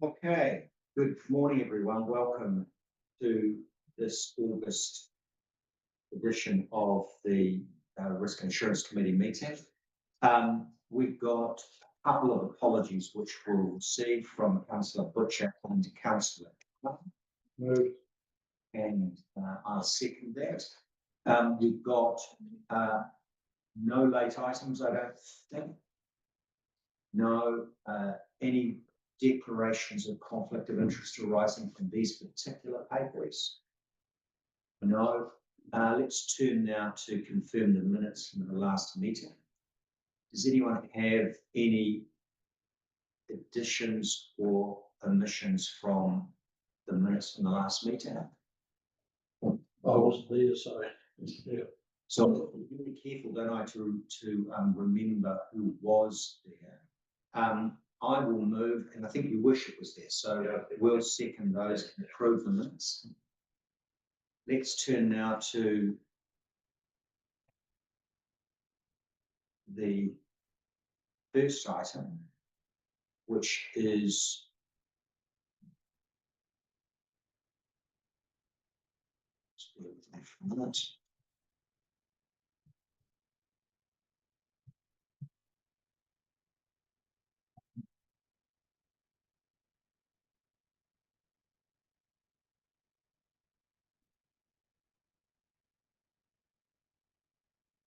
Okay, good morning, everyone. Welcome to this August edition of the Risk and Insurance Committee meeting. We've got a couple of apologies which we'll receive from Councillor Butcher and Councillor Moved, and I'll second that. We've got no late items, I don't think. No any declarations of conflict of interest arising from these particular papers? No. Let's turn now to confirm the minutes from the last meeting. Does anyone have any additions or omissions from the minutes from the last meeting? I wasn't there, so yeah. So be careful, don't I, to remember who was there. I will move, and I think you wish it was there, so we'll second those and approve the minutes. Let's turn now to the first item, which is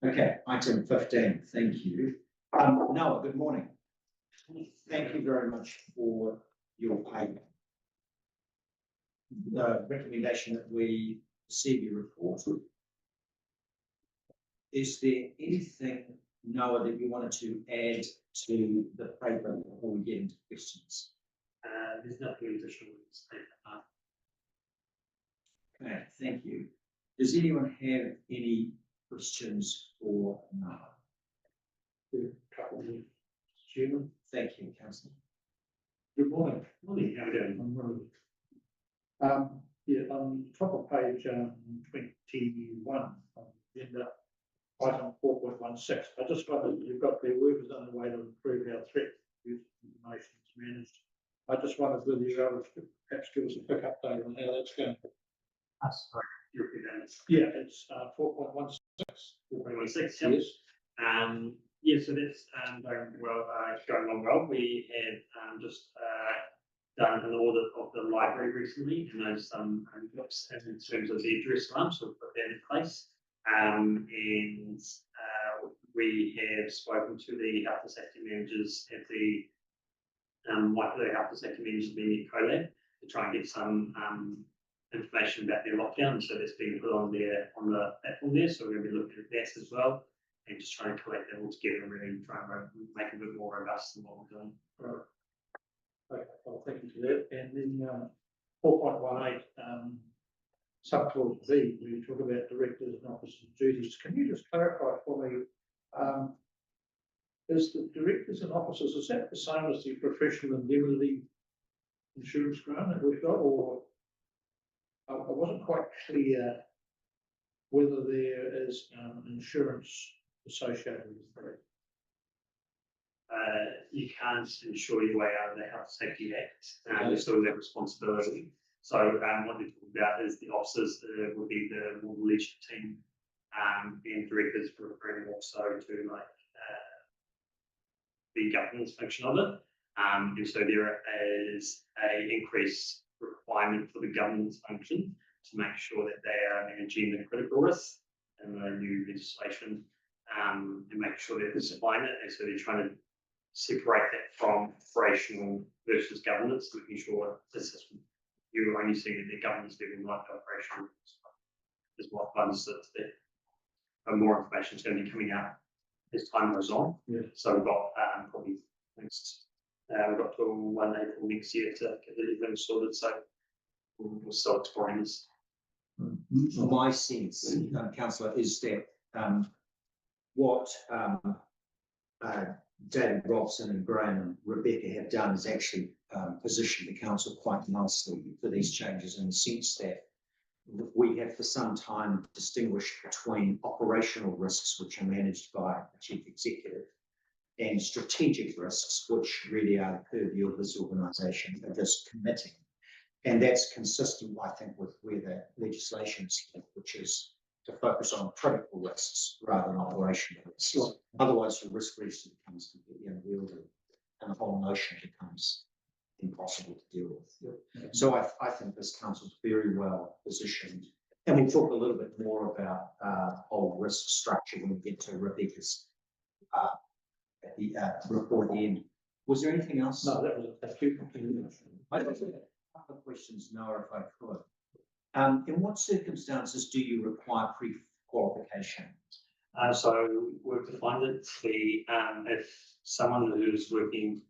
okay, item 15, thank you. Noah, good morning. Thank you very much for your paper. The recommendation that we receive your report. Is there anything, Noah, that you wanted to add to the paper before we get into questions? There's nothing additional in this paper. Okay, thank you. Does anyone have any questions for Noah? Chairman. Thank you, Councillor. Good morning. Morning, how are you doing? Yeah, on top of page 21 on the agenda, item 4.16. I just wondered, you've got their workers underway to improve our threat information is managed. I just wondered whether you're able to perhaps give us a quick update on how that's going. Sorry, you repeat that. Yeah, it's 4.16. 4.16. Yes. Yeah, so that's going well. Going along well. We have just done an audit of the library recently, and there's some gaps in terms of the address line, so we've put that in place. And we have spoken to the health and safety managers at the health and safety managers meeting at CoLab to try and get some information about their lockdown. So that's being put on the platform there. So we're going to be looking at that as well, and just trying to collect that all together and really try and make it a bit more robust than what we're doing. Right. Okay, well, thank you for that. And then 4.18, subclause B, where you talk about directors and officers' duties. Can you just clarify for me, is the directors and officers, is that the same as the professional indemnity insurance grant that we've got, or I wasn't quite clear whether there is insurance associated with that? You can't insure your way out of the Health Safety Act. There's still that responsibility. So what they're talking about is the officers will be the more leadership team, and directors referring also to like the governance function of it. And so there is an increased requirement for the governance function to make sure that they are managing the critical risks and the new legislation, and make sure that they're supplying it. And so they're trying to separate that from operational versus governance, making sure this is, you're only seeing at the governance level, not the operational is what funds that. And more information is going to be coming out as time goes on. Yeah. So we've got probably next, we've got till 1 April next year to get everything sorted. So we'll start exploring this. My sense, Councillor, is that what David Robson and Graham and Rebecca have done is actually positioned the council quite nicely for these changes, in the sense that we have for some time distinguished between operational risks, which are managed by the chief executive, and strategic risks, which really are the purview of this organisation, are just committing. And that's consistent, I think, with where the legislation is headed, which is to focus on critical risks rather than operational risks. Sure. Otherwise, the risk register becomes completely unwieldy and the whole notion becomes impossible to deal with. Yeah. So I think this council's very well positioned. And we'll talk a little bit more about whole risk structure when we get to Rebecca's at the report at the end. Was there anything else? No, that was a thank you. I'd like to have a couple of questions, Noah, if I could. In what circumstances do you require pre-qualification? So we've defined it to be if someone who's working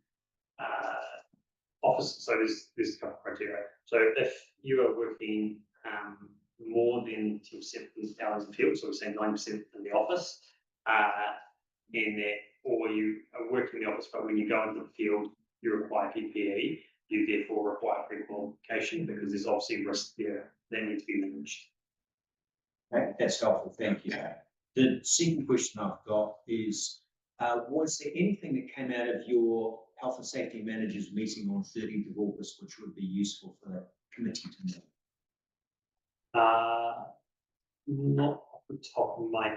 office, so there's a couple of criteria. So if you are working more than 10% hours in the field, so we're saying 9% in the office, and that, or you are working in the office, but when you go into the field, you require PPE, you therefore require pre-qualification because there's obviously risk there that needs to be managed. Okay, that's helpful, thank you. The second question I've got is, was there anything that came out of your health and safety managers meeting on 30th of August, which would be useful for the committee to know? Not off the top of my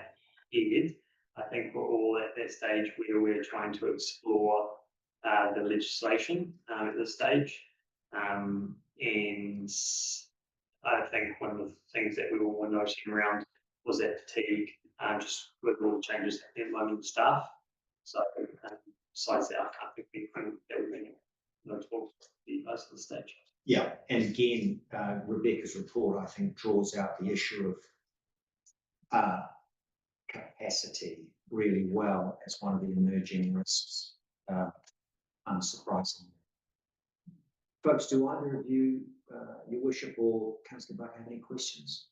head. I think we're all at that stage where we're trying to explore the legislation at this stage. And I think one of the things that we were all noticing around was that fatigue, just with all the changes at the moment with staff. So besides that, I can't think of anything that would be notable to be most of the stage. Yeah, and again, Rebecca's report, I think, draws out the issue of capacity really well as one of the emerging risks, unsurprisingly. Folks, do either of you, your worship or Councillor Buck, have any questions?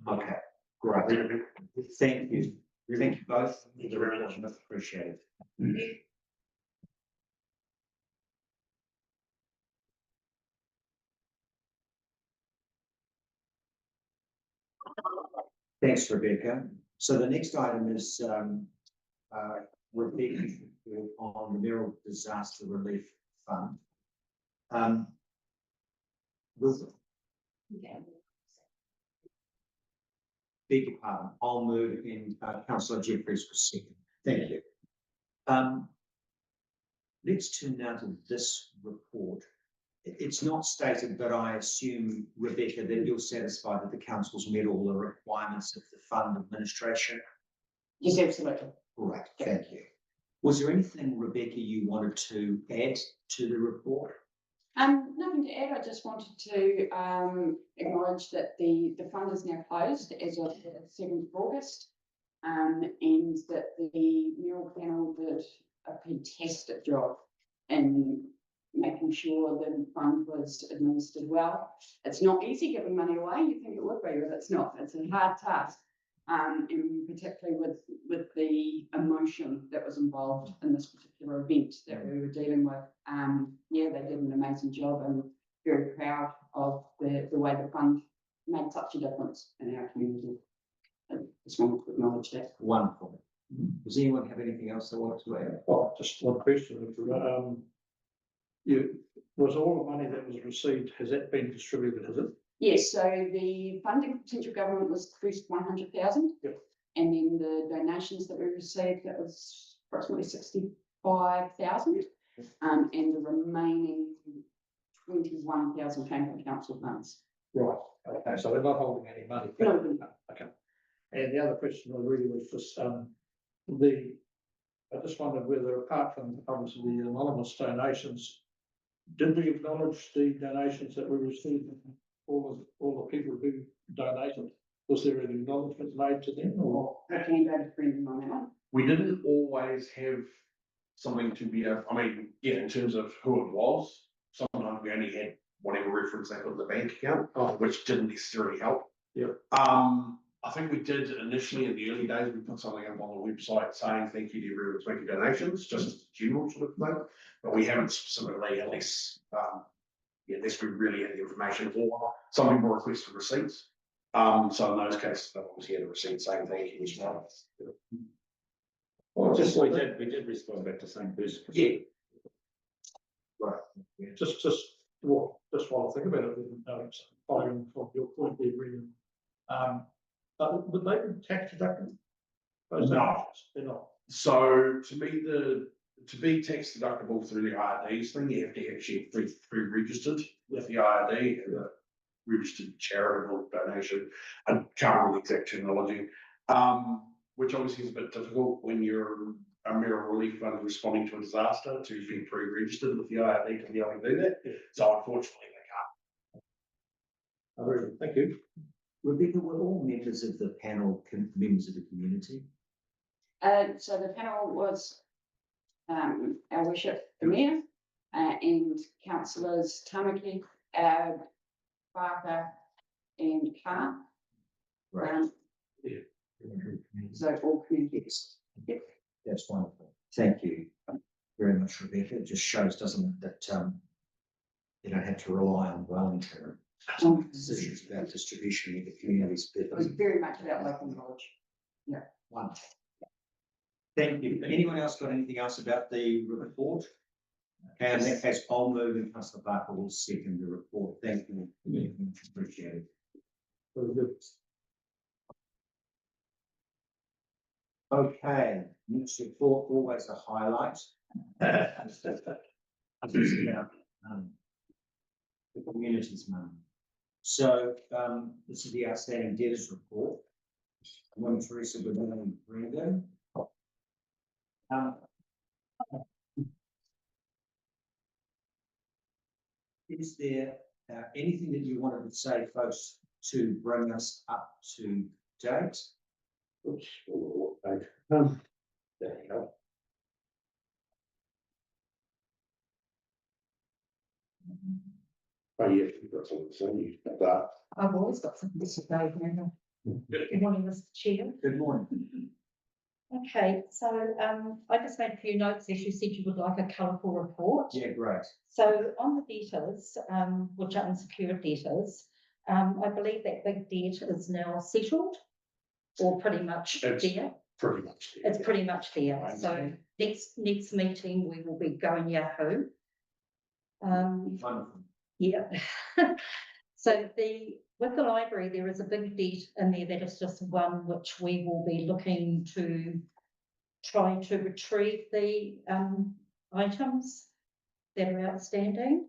Okay, great. Thank you. Thank you both. Thank you very much. Much appreciated. Thanks, Rebecca. So the next item is Rebecca on the Mineral Disaster Relief Fund. Beg your pardon, I'll move in, Councillor Jeffries was second. Thank you. Let's turn now to this report. It's not stated, but I assume, Rebecca, that you're satisfied that the council's met all the requirements of the fund administration? Yes, absolutely. Right, thank you. Was there anything, Rebecca, you wanted to add to the report? Nothing to add. I just wanted to acknowledge that the fund is now closed as of the 7th of August, and that the mural panel did a fantastic job in making sure the fund was administered well. It's not easy giving money away. You think it would be, but it's not. It's a hard task, and particularly with the emotion that was involved in this particular event that we were dealing with. Yeah, they did an amazing job, and very proud of the way the fund made such a difference in our community. I just wanted to acknowledge that. Wonderful. Does anyone have anything else they want to add? Oh, just one question. Was all the money that was received, has that been distributed, has it? Yes, so the funding for central government was the first 100,000. Yep. And then the donations that we received, that was approximately 65,000. And the remaining 21,000 came from council funds. Right, okay, so they're not holding any money. No. Okay. And the other question I really was just, I just wondered whether, apart from obviously the anonymous donations, did we acknowledge the donations that we received from all the people who donated? Was there an acknowledgement made to them, or? I can go to Brendan on that one. We didn't always have something to be, I mean, yeah, in terms of who it was, sometimes we only had whatever reference they put in the bank account, which didn't necessarily help. Yeah. I think we did initially in the early days, we put something up on the website saying thank you to everyone's making donations, just as a general sort of thing. But we haven't specifically, unless we really had the information, or some people requested receipts. So in those cases, they obviously had a receipt saying thank you as well. Well, just We did respond back to same person. yeah, Right. Yeah. Just while I think about it, following from your point there, Brendan. Would they be tax deductible? Those No. actions? They're not. so to be tax deductible through the IRDs thing, you have to actually pre-registered with the IRD and a registered charitable donation. I can't remember the exact terminology, which obviously is a bit difficult when you're a Mayoral Relief Fund responding to a disaster to be pre-registered with the IRD to be able to do that. So unfortunately, they can't. Thank you. Rebecca, were all members of the panel members of the community? So the panel was, our worship, the mayor, and councillors Tamaki, Barker and Carr. Right. So all communities. Yep. That's wonderful. Thank you very much, Rebecca. It just shows, doesn't it, that you don't have to rely on Wellington decisions about distribution in the communities. It was very much about local knowledge. Wonderful. Thank you. Anyone else got anything else about the report? Okay, and that has I'll move and Councillor Barker will second the report. Thank you. Appreciate it. Very good. Okay, next report, always a highlight. It's about, the community's money. So, this is the outstanding debtors report. One Teresa Bernard Brendan. Is there anything that you wanted to say, folks, to bring us up to date? Oops, there you go. Oh, yeah, you've got something to say, you've got that. I've always got something to say, Brenda. Good morning, Mr. Chair. Good morning. Okay, so I just made a few notes as you said you would like a colourful report. Yeah, great. So on the debtors, which are unsecured debtors, I believe that big debt is now settled or pretty much It's there. Pretty much. It's pretty much there. Right. So next meeting, we will be going Yahoo. Wonderful. Yeah. So with the library, there is a big debt in there that is just one which we will be looking to try to retrieve the items that are outstanding.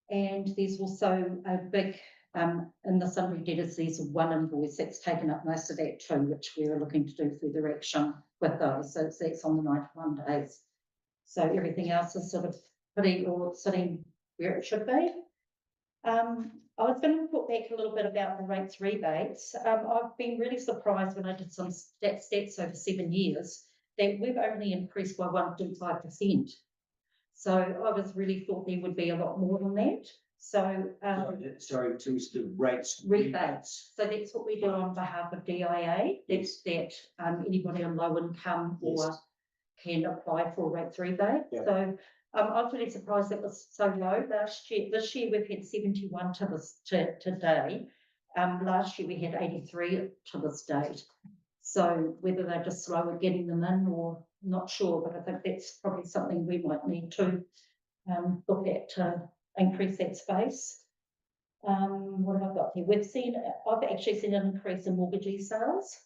And there's also a big, in the sundry debtors, there's one invoice that's taken up most of that too, which we're looking to do further action with those. So that's on the 91 days. So everything else is sort of sitting where it should be. I was going to put back a little bit about the rates rebates. I've been really surprised when I did some stats over 7 years that we've only increased by 1.5%. So I was really thought there would be a lot more than that. So Sorry, to the rates. rebates. So that's what we do on behalf of DIA. That's that anybody on low income or can apply for a rates rebate. Yeah. So I was really surprised that was so low last year. This year we've had 71 to today. Last year we had 83 to this date. So whether they're just slow at getting them in or not sure, but I think that's probably something we might need to look at to increase that space. What have I got here? I've actually seen an increase in mortgagee sales.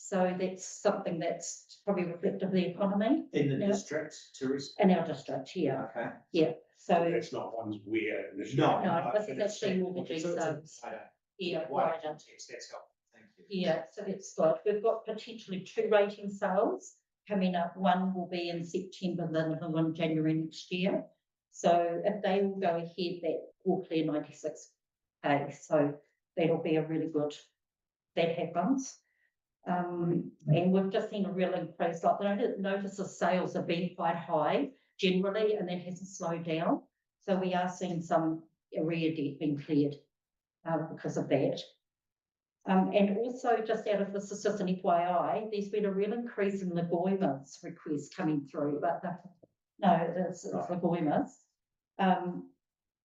So that's something that's probably reflective of the economy. In the district, Teresa? In our district, yeah. Okay. Yeah. So It's not ones we're. No, this is actually mortgagee sales. Yeah, right. That's helpful. Thank you. Yeah, so that's good. We've got potentially 2 rating sales coming up. One will be in September, the other one January next year. So if they will go ahead, that will clear 96A. So that'll be a really good, that happens. And we've just seen a real increase. Like I notice the sales have been quite high generally, and that hasn't slowed down. So we are seeing some arrear debt being cleared because of that. And also just out of this, is just an FYI, there's been a real increase in the Goimas requests coming through, but it's the Goimas.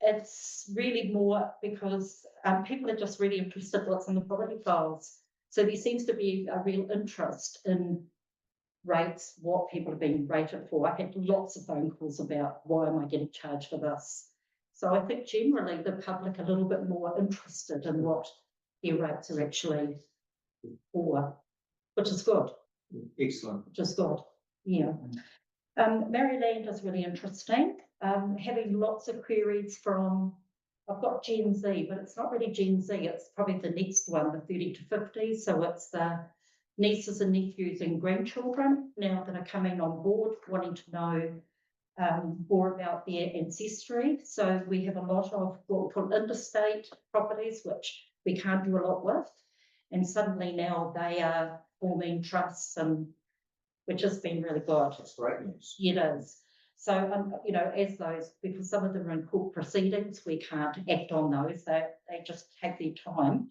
It's really more because people are just really interested what's in the property files. So there seems to be a real interest in rates, what people have been rated for. I had lots of phone calls about why am I getting charged for this? So I think generally the public are a little bit more interested in what their rates are actually for, which is good, Excellent. which is good, yeah. Maryland is really interesting, having lots of queries from, I've got Gen Z, but it's not really Gen Z, it's probably the next one, the 30 to 50, so it's the nieces and nephews and grandchildren now that are coming on board, wanting to know more about their ancestry. So we have a lot of what we call interstate properties, which we can't do a lot with. And suddenly now they are forming trusts, and which has been really good. That's great news. It is. So, you know, as those, because some of them are in court proceedings, we can't act on those. They just take their time.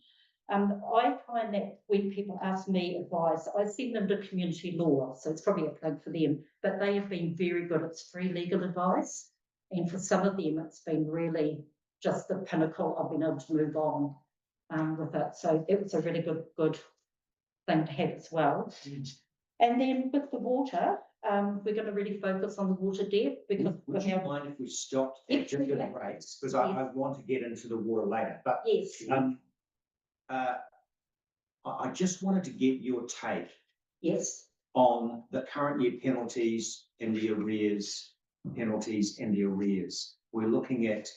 I find that when people ask me advice, I send them to community law, so it's probably a plug for them, but they have been very good. It's free legal advice. And for some of them, it's been really just the pinnacle of being able to move on with it. So it was a really good thing to have as well. And then with the water, we're going to really focus on the water debt because Would you mind if we stopped at just the rates? Because I want to get into the water later, but yes, I just wanted to get your take yes, on the current year penalties and the arrears, penalties and the arrears. We're looking at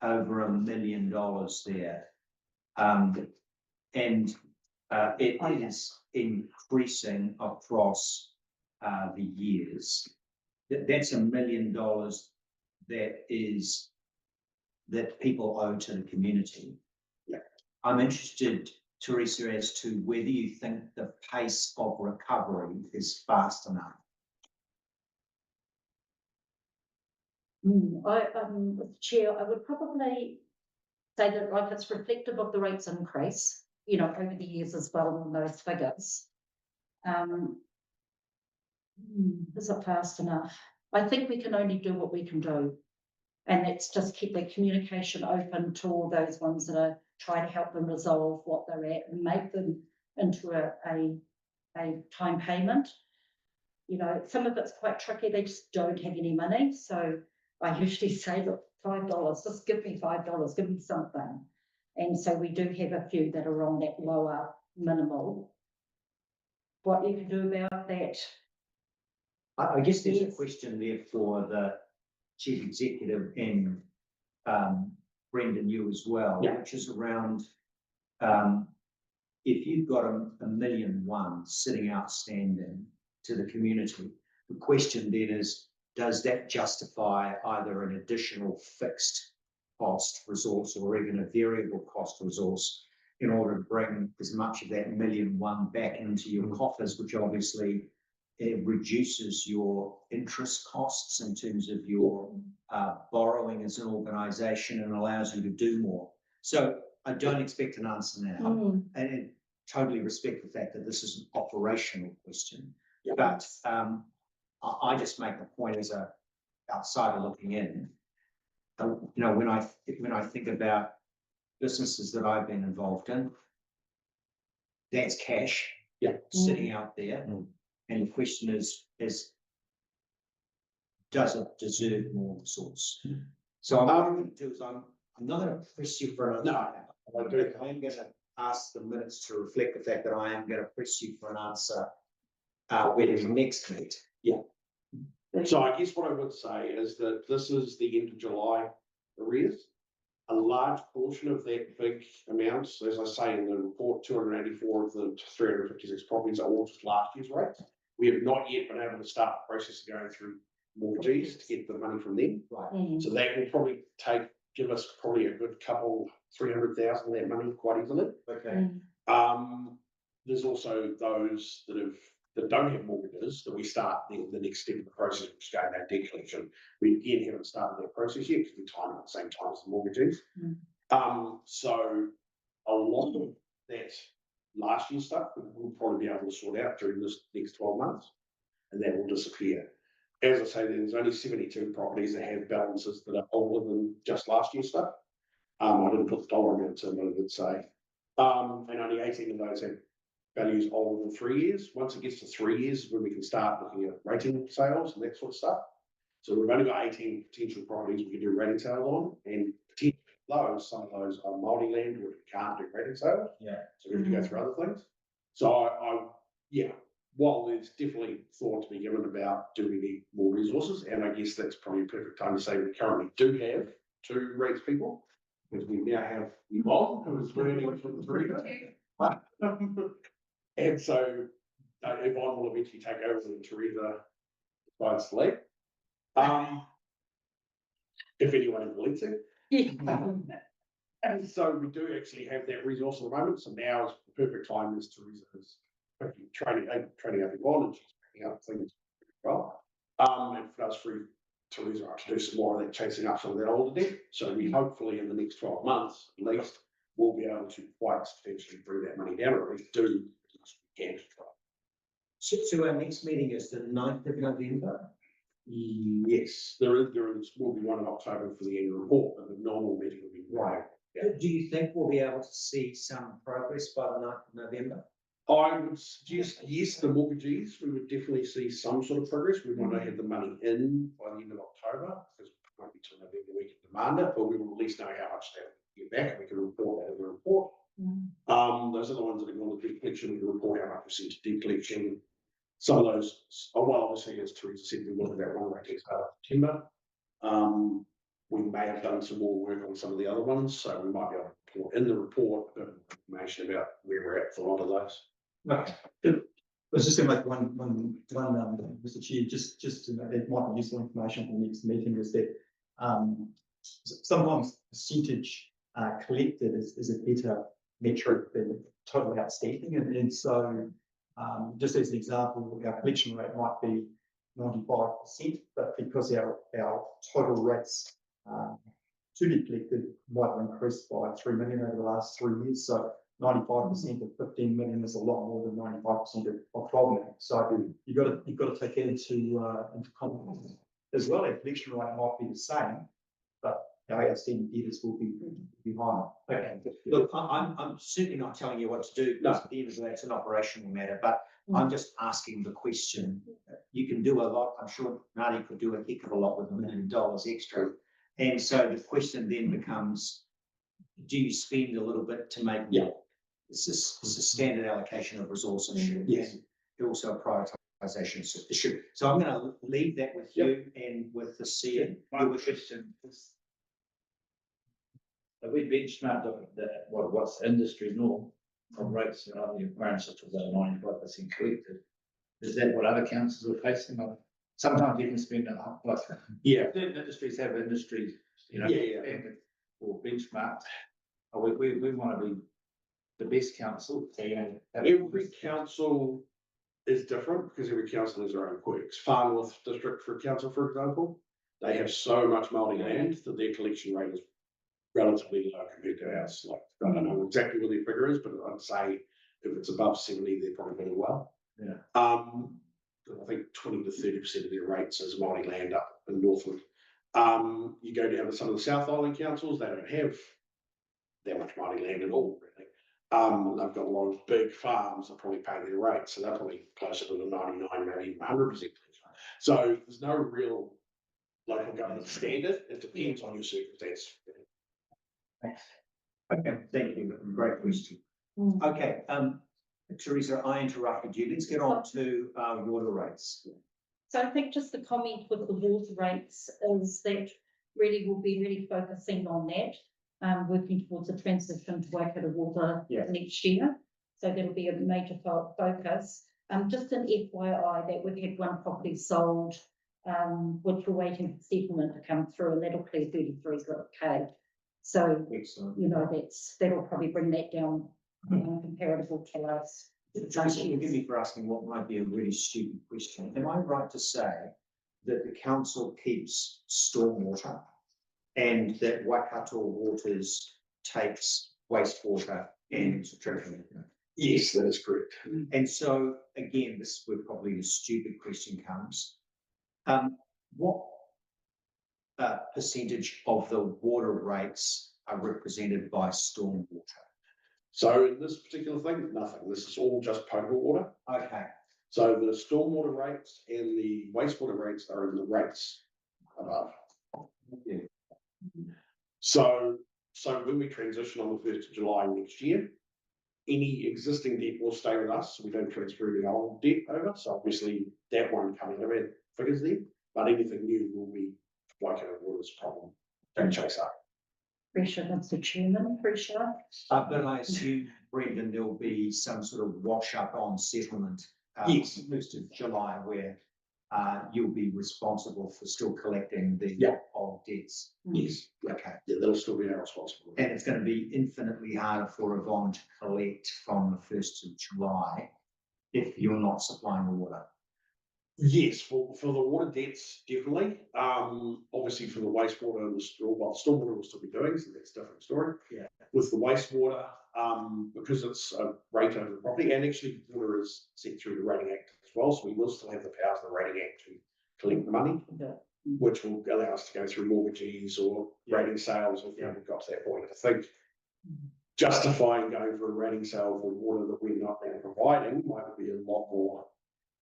over $1 million there. It is increasing across the years. That's $1 million that people owe to the community. Yeah. I'm interested, Teresa, as to whether you think the pace of recovery is fast enough. Chair, I would probably say that like it's reflective of the rates increase, you know, over the years as well on those figures. Is it fast enough? I think we can only do what we can do. And it's just keep their communication open to all those ones that are trying to help them resolve what they're at and make them into a time payment. You know, some of it's quite tricky. They just don't have any money. So I usually say, look, $5, just give me $5, give me something. And so we do have a few that are on that lower minimal. What you can do about that? I guess there's a Yes. question there for the chief executive and Brendan, you as well, Yeah. which is around if you've got a million sitting outstanding to the community, the question then is, does that justify either an additional fixed cost resource or even a variable cost resource in order to bring as much of that $1 million back into your coffers, which obviously it reduces your interest costs in terms of your borrowing as an organisation and allows you to do more. So I don't expect an answer now, and totally respect the fact that this is an operational question. Yeah. But I just make the point as a outsider looking in. You know, when I think about businesses that I've been involved in, that's cash, sitting out there. And the question is does it deserve more resource? So what I'm going to do is I'm not going to press you for an answer. I'm going to ask the minutes to reflect the fact that I am going to press you for an answer when we next meet. So I guess what I would say is that this is the end of July arrears. A large portion of that big amount, as I say in the report, 284 of the 356 properties are all just last year's rates. We have not yet been able to start the process of going through mortgages to get the money from them. Right. So that will probably give us probably a good couple, 300,000 of that money quite easily. Okay. There's also those that don't have mortgages that we start the next step of the process, which is going down debt collection. We again haven't started that process yet because we're timing at the same time as the mortgages. So a lot of that last year's stuff we'll probably be able to sort out during this next 12 months, and that will disappear. As I say, there's only 72 properties that have balances that are older than just last year's stuff. I didn't put the dollar amounts in, but I did say. And only 18 of those have values older than 3 years. Once it gets to 3 years, is when we can start looking at rating sales and that sort of stuff. So we've only got 18 potential properties we can do rating sales on, and potentially some of those are multi-land which we can't do rating sales. Yeah. So we have to go through other things. So yeah, while there's definitely thought to be given about do we need more resources, and I guess that's probably a perfect time to say we currently do have 2 rates people, because we now have Yvonne, who is learning from Teresa. And so Yvonne will eventually take over and Teresa decides to leave. If anyone ever leaves it. And so we do actually have that resource at the moment. So now is the perfect time as Teresa is training up Yvonne, and she's picking up things well. And for us free Teresa to do some more of that, chasing up some of that older debt. So we hopefully in the next 12 months at least we'll be able to quite substantially bring that money down, or at least do as much as we can to try. So our next meeting is the 9th of November. Yes, there will be one in October for the annual report, but the normal meeting will be Right. Yeah. Do you think we'll be able to see some progress by the 9th of November? I would suggest, yes, the mortgagees, we would definitely see some sort of progress. We want to have the money in by the end of October, because it won't be till November we can demand it, but we will at least know how much they get back, and we can report that in the report. Those are the ones that are going to deep collection, we can report how much percent of deep collection. Some of those, well, obviously, as Teresa said, we look at that one rate takes part of September. We may have done some more work on some of the other ones, so we might be able to report in the report a bit of information about where we're at for a lot of those. Okay. I was just going to make one, Mr. Chair, just to know that might be useful information for the next meeting is that sometimes percentage collected is a better metric than total outstanding, and so just as an example, our collection rate might be 95%, but because our total rates to be collected might have increased by 3 million over the last 3 years. So 95% of 15 million is a lot more than 95% of 12 million. So you've got to take that into context as well. Our collection rate might be the same, but our outstanding debtors will be higher. Okay. Look, I'm certainly not telling you what to do, because at the end of the day, it's an operational matter, but I'm just asking the question. You can do a lot. I'm sure Nadi could do a heck of a lot with $1 million extra. And so the question then becomes, do you spend a little bit to make more? It's a standard allocation of resources. Yes. Also a prioritisation issue. So I'm going to leave that with you and with the CEO. My question is, have we benchmarked what's industry norm from rates and other environments such as 95% collected? Is that what other councils are facing? Sometimes you can spend a lot. Like, certain industries have industries, or benchmarks. We want to be the best council. Every council is different because every council has their own quirks. Far North District for council, for example, they have so much multi-land that their collection rate is relatively low compared to ours. Like, I don't know exactly what their figure is, but I'd say if it's above 70, they're probably doing well. Yeah. I think 20 to 30% of their rates is multi-land up in Northwood. You go down to some of the South Island councils, they don't have that much multi-land at all, really. They've got a lot of big farms that probably pay their rates, so they're probably closer to the 99, maybe even 100%. So there's no real local government standard. It depends on your circumstance. Okay, thank you. Great question. Okay, Teresa, I interrupted you. Let's get on to water rates. So I think just the comment with the water rates is that really we'll be really focusing on that, working towards a transition to Waikato water next year. So that'll be a major focus. Just an FYI that we've had one property sold, which we're waiting for settlement to come through, and that'll clear 33K. So, excellent. you know, that'll probably bring that down comparable to us. Jason, forgive me for asking what might be a really stupid question. Am I right to say that the council keeps stormwater and that Waikato Waters takes wastewater and treatment? Yes, that is correct. And so, again, this is where probably the stupid question comes. What percentage of the water rates are represented by stormwater? So in this particular thing, nothing. This is all just potable water. Okay, So the stormwater rates and the wastewater rates are in the rates above. yeah. So when we transition on the 1st of July next year, any existing debt will stay with us. We don't transfer the old debt over. So obviously that won't come out of our figures there, but anything new will be like a water's problem. Don't chase up. Pressure, Mr. Chairman, pressure. But I assume, Brendan, there'll be some sort of wash up on settlement. Yes. 1st of July, where you'll be responsible for still collecting the Yeah. old debts. Yes. Okay. Yeah, that'll still be our responsibility. And it's going to be infinitely harder for Yvonne to collect from the 1st of July if you're not supplying the water. Yes, for the water debts, definitely. Obviously for the wastewater and the stormwater will still be doing, so that's a different story. Yeah. With the wastewater, because it's a rate over the property, and actually water is set through the Rating Act as well, so we will still have the powers of the Rating Act to collect the money, Yeah. which will allow us to go through mortgagees or rating sales if we've got to that point. I think justifying going for a rating sale for water that we're not now providing might be a lot more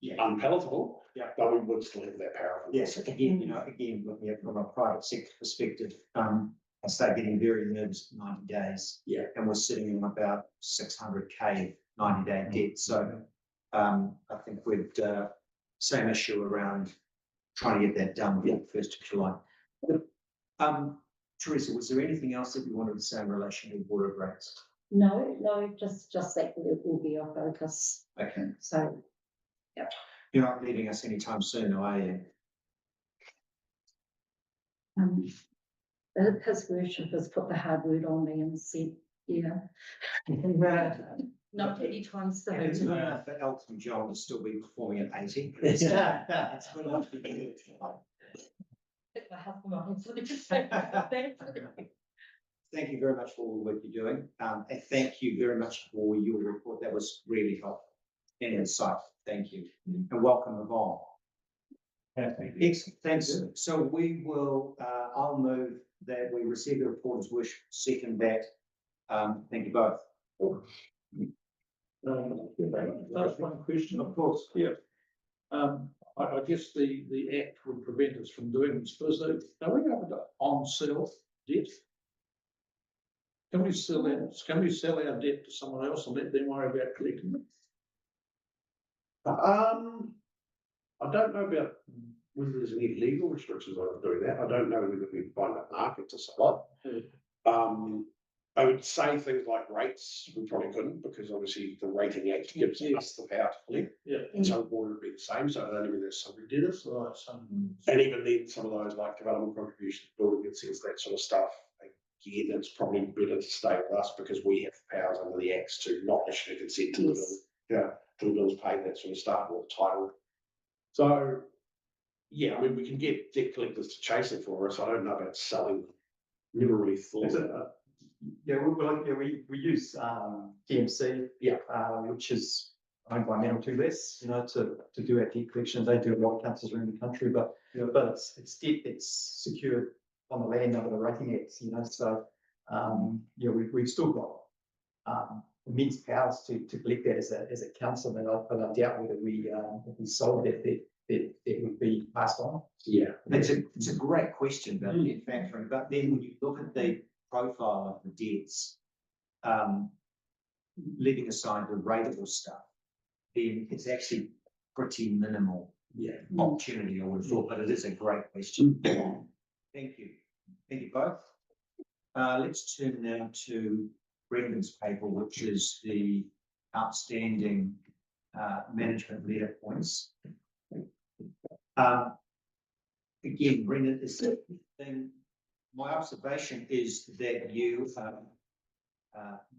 unpalatable, but we would still have that power. Yes, again, again, looking at it from a private sector perspective, I start getting very nervous at 90 days. Yeah. And we're sitting on about 600K 90-day debt. So I think we'd same issue around trying to get that done before the 1st of July. Teresa, was there anything else that you wanted to say in relation to water rates? No, just that will be our focus. Okay. So, You're not leaving us anytime soon, are you? his worship has put the hard word on me and said, not anytime soon. It's good enough for Elton John to still be performing at 80. Yeah. It's good enough to be. My husband on his Thank you very much for all the work you're doing. And thank you very much for your report. That was really helpful and insightful. Thank you. And welcome, Yvonne. Excellent, thanks. So we will, I'll move that we receive the report as wish, second that. Thank you both. That's one question, of course, yeah. I guess the act would prevent us from doing this, but are we able to on-sell debt? Can we sell our debt to someone else and let them worry about collecting it? I don't know about whether there's any legal restrictions on doing that. I don't know whether we can find a market to sell it. I would say things like rates, we probably couldn't, because obviously the Rating Act gives us the power to collect. Yeah. And so water would be the same, so I don't know whether there's some debtors. Right, And even then, some of those like development contributions, building consents, that sort of stuff, again, it's probably better to stay with us because we have the powers under the Acts to not issue a consent to the bill, to the bills paid, that sort of stuff, or the title. So, yeah, I mean, we can get debt collectors to chase it for us. I don't know about selling them. Never really thought of that. Yeah, we use TMC, which is owned by Metal Two Less, to do our debt collection. They do a lot of councils around the country, but it's debt that's secured on the land under the Rating Acts, so we've still got immense powers to collect that as a council, but I doubt whether if we sold it would be passed on. Yeah, It's a great question about debt factoring, but then when you look at the profile of the debts, leaving aside the rateable stuff, then it's actually pretty minimal opportunity, I would have thought, but it is a great question. Thank you. Thank you both. Let's turn now to Brendan's paper, which is the outstanding management leader points. Again, Brendan, is the thing, my observation is that you are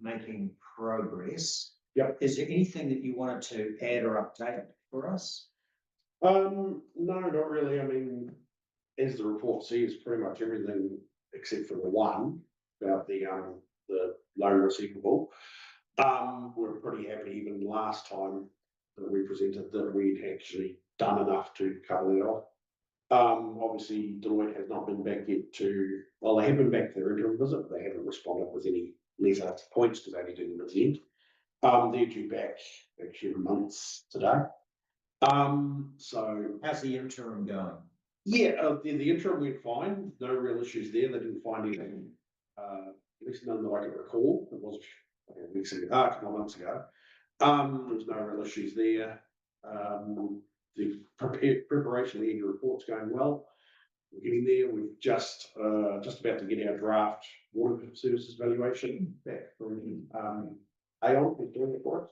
making progress. Yep. Is there anything that you wanted to add or update for us? No, not really. I mean, as the report says, pretty much everything except for the one about the loan receivable. We're pretty happy even last time that we presented that we'd actually done enough to cover that off. Obviously Deloitte has not been back yet they have been back for their interim visit, but they haven't responded with any letter points because they only do them at the end. They're due back actually in months today. So How's the interim going? yeah, the interim went fine. No real issues there. They didn't find anything. At least none that I can recall. It was weeks ago, a couple of months ago. There was no real issues there. The preparation of the annual report's going well. We're getting there. We've just about to get our draft water services valuation back from Aon, who's doing it for us.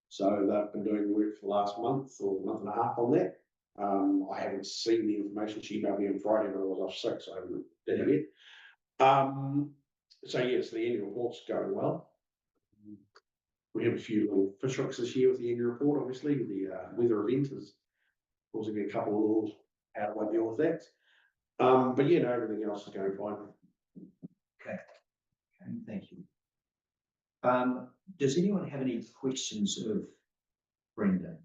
So they've been doing work for the last month or month and a half on that. I haven't seen the information. She emailed me on Friday, but I was off sick, so I haven't done it yet. So yes, the annual report's going well. We have a few little fish hooks this year with the annual report. Obviously, the weather event is causing a couple of little how do I deal with that. But yeah, no, everything else is going fine. Okay, thank you. Does anyone have any questions of Brendan?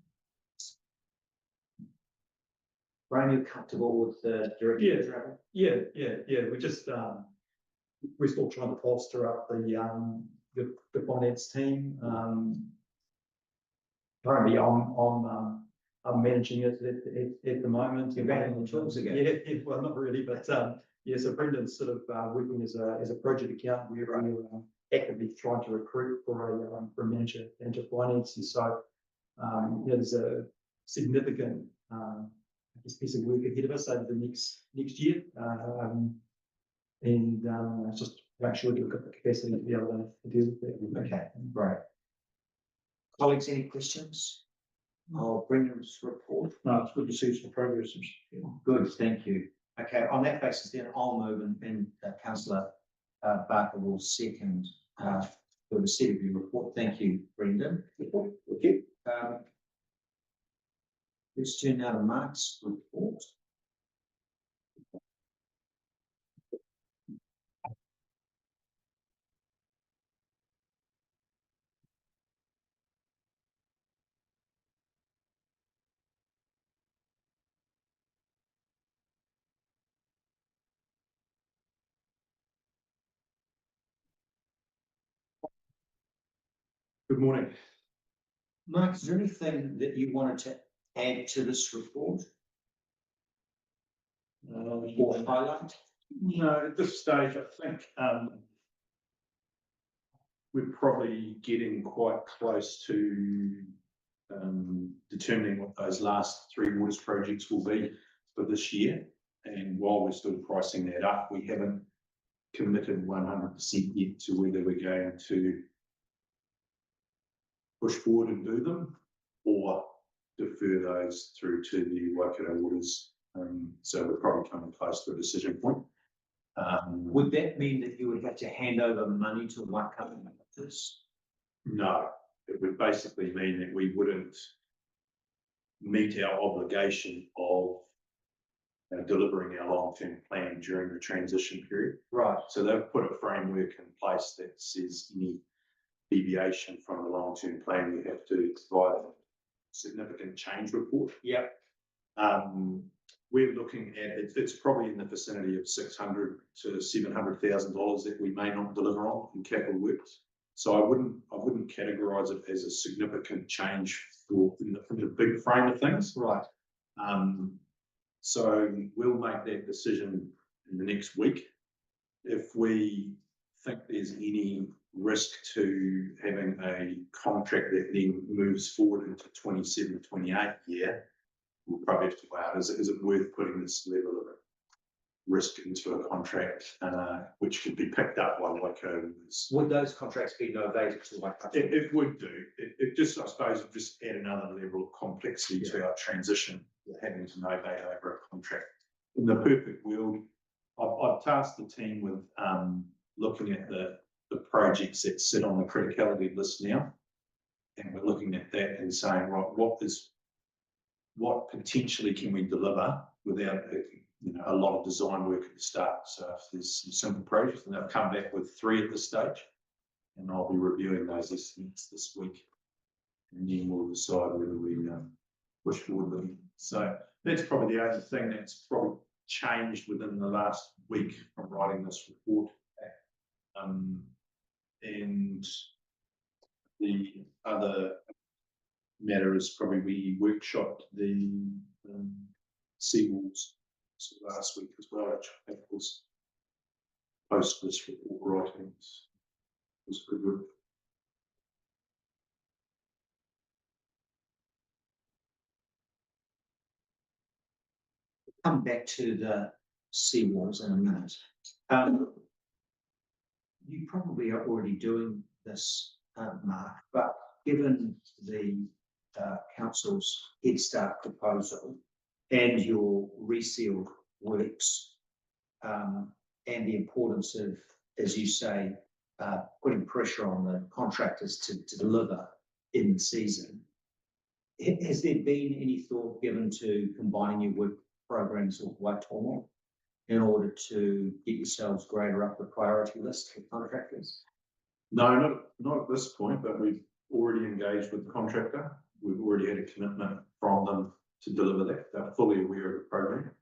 Brian, you're comfortable with the direction of travel? Yeah. We just, we're still trying to bolster up the finance team. Currently, I'm managing it at the moment. You're back on the tools again. Yeah, well, not really, but yeah. So Brendan's sort of working as a project accountant. We're actively trying to recruit for a manager finance. And so there's a significant piece of work ahead of us over the next year, and just make sure that we've got the capacity to be able to deal with that. Okay, great. Colleagues, any questions? I'll bring Brendan's report. No, it's good to see some progress. Good, thank you. Okay, on that basis, then I'll move and Councillor Barker will second the receipt of your report. Thank you, Brendan. Okay. Let's turn now to Mark's report. Good morning. Mark, is there anything that you wanted to add to this report or highlight? No, at this stage, I think we're probably getting quite close to determining what those last 3 waters projects will be for this year. And while we're still pricing that up, we haven't committed 100% yet to whether we're going to push forward and do them or defer those through to the Waikato Waters. So we're probably coming close to a decision point. Would that mean that you would have to hand over money to Waikato Waters? No, it would basically mean that we wouldn't meet our obligation of delivering our long-term plan during the transition period. Right. So they've put a framework in place that says any deviation from the long-term plan, you have to provide a significant change report. Yep. We're looking at it's probably in the vicinity of $600,000 to $700,000 that we may not deliver on in capital works. So I wouldn't categorise it as a significant change in the big frame of things. Right. So we'll make that decision in the next week. If we think there's any risk to having a contract that then moves forward into 27, 28 year, we'll probably have to weigh out, is it worth putting this level of risk into a contract, which could be picked up by Waikato? Would those contracts be novated to Waikato? It would do. It just, I suppose, would just add another level of complexity to our transition, having to novate over a contract. In the perfect world, I've tasked the team with looking at the projects that sit on the criticality list now, and we're looking at that and saying, right, what potentially can we deliver without a lot of design work at the start. So if there's some simple projects, and they've come back with 3 at this stage, and I'll be reviewing those estimates this week, and then we'll decide whether we push forward with them. So that's probably the only thing that's probably changed within the last week from writing this report. And the other matter is probably we workshopped the seawalls last week as well, which I think was post this report writings. Was good work. Come back to the seawalls in a minute. You probably are already doing this, Mark, but given the council's Head Start proposal and your reseal works, and the importance of, as you say, putting pressure on the contractors to deliver in the season, has there been any thought given to combining your work programs with Ōtorohanga in order to get yourselves greater up the priority list for contractors? No, not at this point, but we've already engaged with the contractor. We've already had a commitment from them to deliver that. They're fully aware of the program.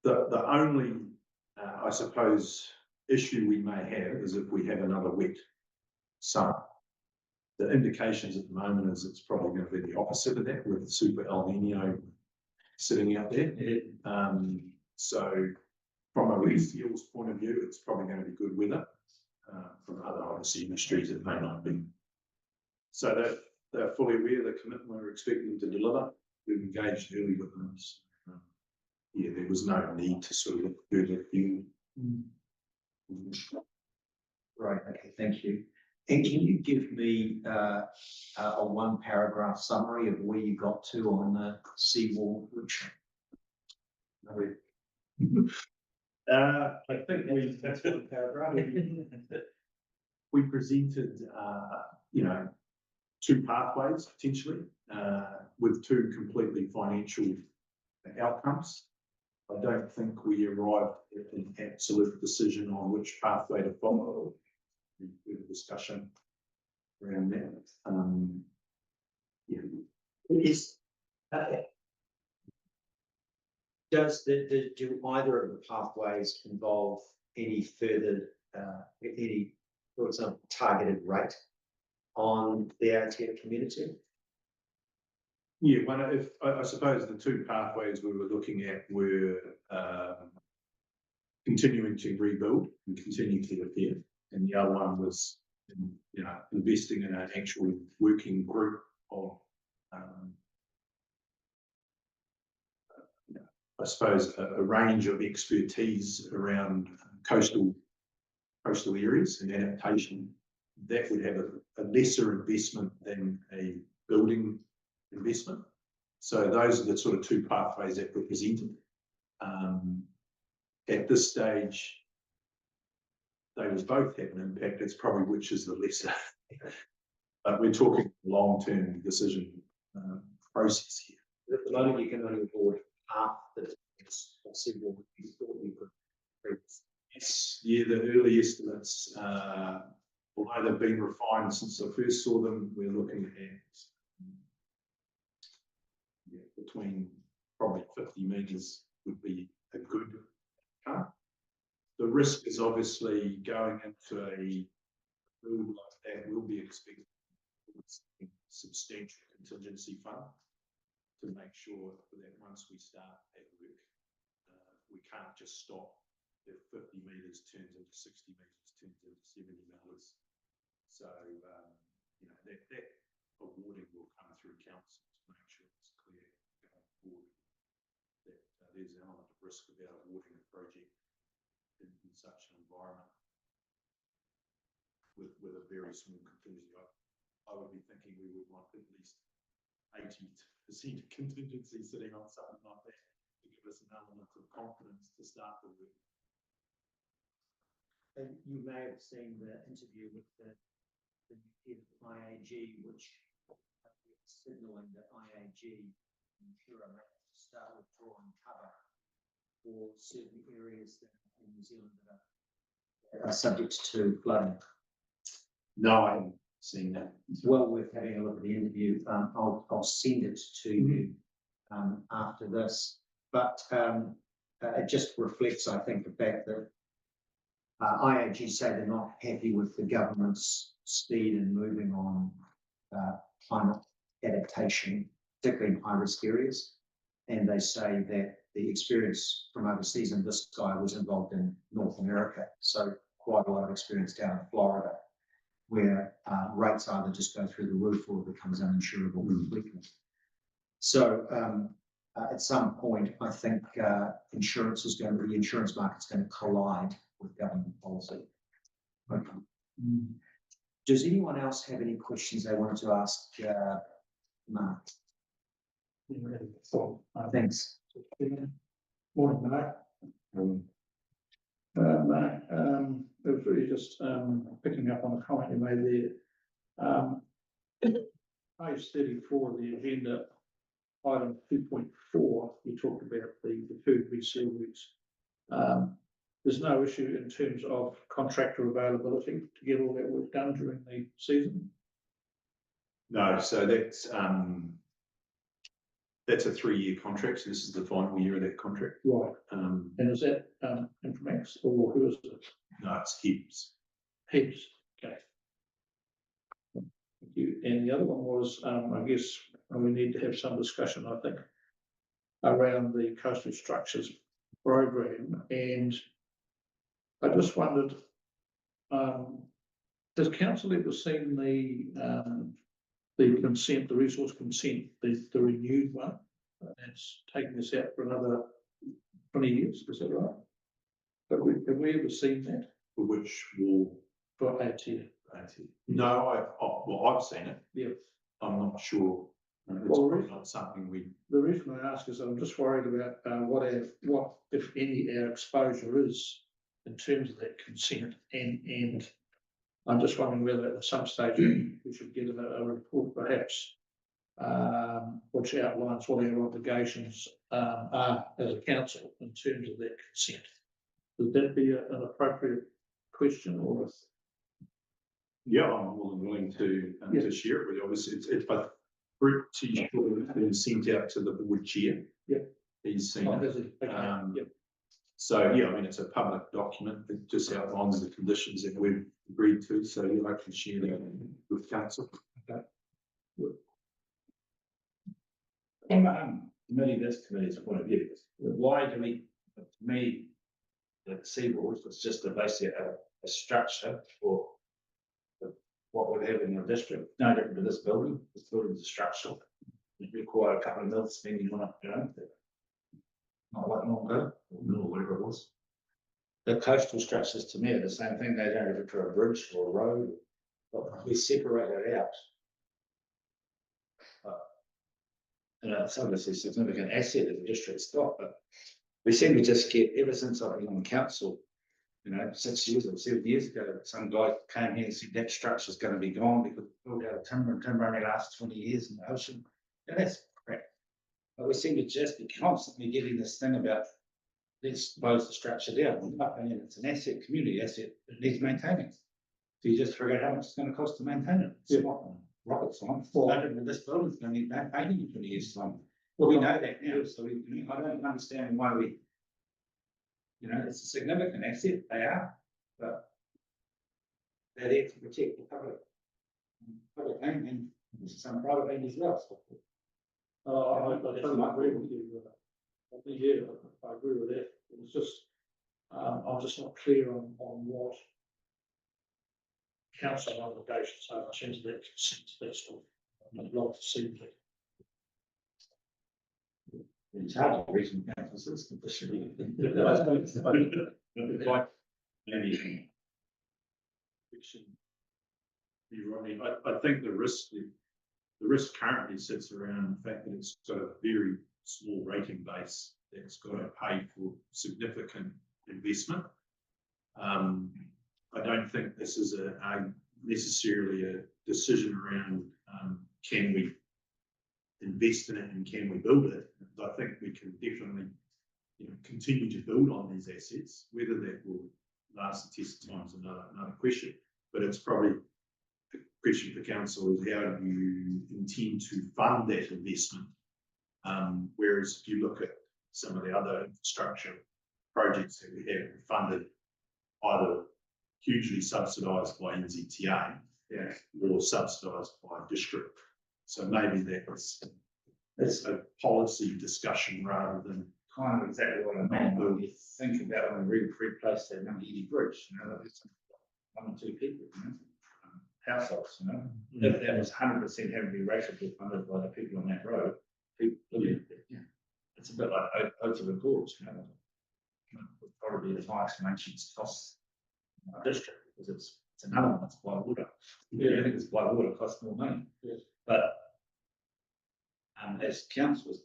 The only, I suppose, issue we may have is if we have another wet summer. The indications at the moment is it's probably going to be the opposite of that, with super El Nino sitting out there. So from a reseals point of view, it's probably going to be good weather. From other obviously industries, it may not be. So they're fully aware of the commitment we're expecting to deliver. We've engaged early with them. Yeah, there was no need to sort of look further afield. Right, okay, thank you. And can you give me a one paragraph summary of where you got to on the seawall? I think that's one paragraph. We presented, two pathways potentially, with two completely financial outcomes. I don't think we arrived at an absolute decision on which pathway to follow. We had a discussion around that. Do either of the pathways involve any further, for example, targeted rate on the ATF community? Yeah, I suppose the two pathways we were looking at were continuing to rebuild and continue to repair, and the other one was, investing in an actual working group of, I suppose, a range of expertise around coastal areas and adaptation. That would have a lesser investment than a building investment. So those are the sort of two pathways that were presented. At this stage, they will both have an impact. It's probably which is the lesser. But we're talking long-term decision process here. At the moment, you can only afford half the possible you thought you could. Yes, yeah, the early estimates, although they've been refined since I first saw them, we're looking at between probably 50 metres would be a good cut. The risk is obviously going into a build like that will be expected substantial contingency fund to make sure that once we start that work, we can't just stop if 50 metres turns into 60 metres, turns into 70 metres. So, that awarding will come through council to make sure it's clear going forward that there's an element of risk about awarding a project in such an environment with a very small contingency. I would be thinking we would want at least 80% contingency sitting on something like that to give us an element of confidence to start the work. And you may have seen the interview with the head of IAG, which is signalling that IAG Insura may have to start withdrawing cover for certain areas in New Zealand that are subject to flooding. No, I haven't seen that. Well worth having a look at the interview. I'll send it to you after this. But it just reflects, I think, the fact that IAG say they're not happy with the government's speed in moving on climate adaptation, particularly in high-risk areas. And they say that the experience from overseas, and this guy was involved in North America, so quite a lot of experience down in Florida, where rates either just go through the roof or it becomes uninsurable completely. So at some point, I think the insurance market's going to collide with government policy. Okay. Does anyone else have any questions they wanted to ask Mark? Thanks. Morning, Mark. Mark, it was really just picking up on the comment you made there. Page 34 of the agenda, item 2.4, you talked about the deferred resale weeks. There's no issue in terms of contractor availability to get all that work done during the season? No, so that's a 3-year contract, so this is the final year of that contract. Right. And is that Informax or who is it? No, it's Hibbs. Hibbs, okay. Thank you. And the other one was, I guess, we need to have some discussion, I think, around the coastal structures program. And I just wondered, has council ever seen the consent, the resource consent, the renewed one? That's taking us out for another 20 years, is that right? Have we ever seen that? For which will? For AT? No, I've seen it. Yeah. I'm not sure. It's Well, probably not something we. The reason I ask is I'm just worried about what, if any, our exposure is in terms of that consent, and I'm just wondering whether at some stage we should get a report perhaps which outlines what our obligations are as a council in terms of that consent. Would that be an appropriate question, or? Yeah, I'm more than willing to share it with you. Obviously, it's both pretty sure it's been sent out to the board chair. Yep. He's seen Oh, it. has he? Okay. Yep. So yeah, I mean, it's a public document that just outlines the conditions that we've agreed to. So I can share that with council. Okay. From this committee's point of view, why do we, to me, the seaboard is just basically a structure for what we have in the district, no different to this building. This building is a structure. It requires a couple of mils spending on it, not like long ago, or whatever it was. The coastal structures to me are the same thing. They don't have for a bridge or a road, but we separate it out. It's obviously a significant asset that the district's got, but we seem to just get, ever since I've been on council, 6 years or 7 years ago, some guy came here and said that structure's going to be gone because we built out of timber, and timber only lasts 20 years in the ocean. And that's crap. But we seem to just be constantly getting this thing about let's close the structure down. In my opinion, it's an asset, community asset that needs maintaining. So you just figure out how much it's going to cost to maintain it. It's not rocket science. This building's going to need maintaining in 20 years' time. Well, we know that now, so I don't understand why we. It's a significant asset, they are, but they're there to protect the public land and some private land as well. I totally agree with you. I agree with that. It's just, I'm just not clear on what council obligations are in terms of that consent. That's all. I'd like to see that. It's hard to reason councils, but should be. Like maybe you're right. I think the risk currently sits around the fact that it's got a very small rating base that's got to pay for significant investment. I don't think this is necessarily a decision around can we invest in it and can we build it. I think we can definitely continue to build on these assets. Whether that will last the test of time is another question, but it's probably the question for council is how do you intend to fund that investment? Whereas if you look at some of the other infrastructure projects that we have funded either hugely subsidised by NZTA Yeah. or subsidised by district. So maybe it's a policy discussion rather than. Kind of exactly what I mean, when you think about when we replaced that Mangere Bridge, you know, there's one or two people, you know, households, you know. If that was 100% having to be racially funded by the people on that road, people, yeah, it's a bit like Ōtorohanga Gorge, you know. Would probably be the highest maintenance costs in our district, because it's another one that's by water. Yeah, I think it's by water costs more money. Yes. But as councillors,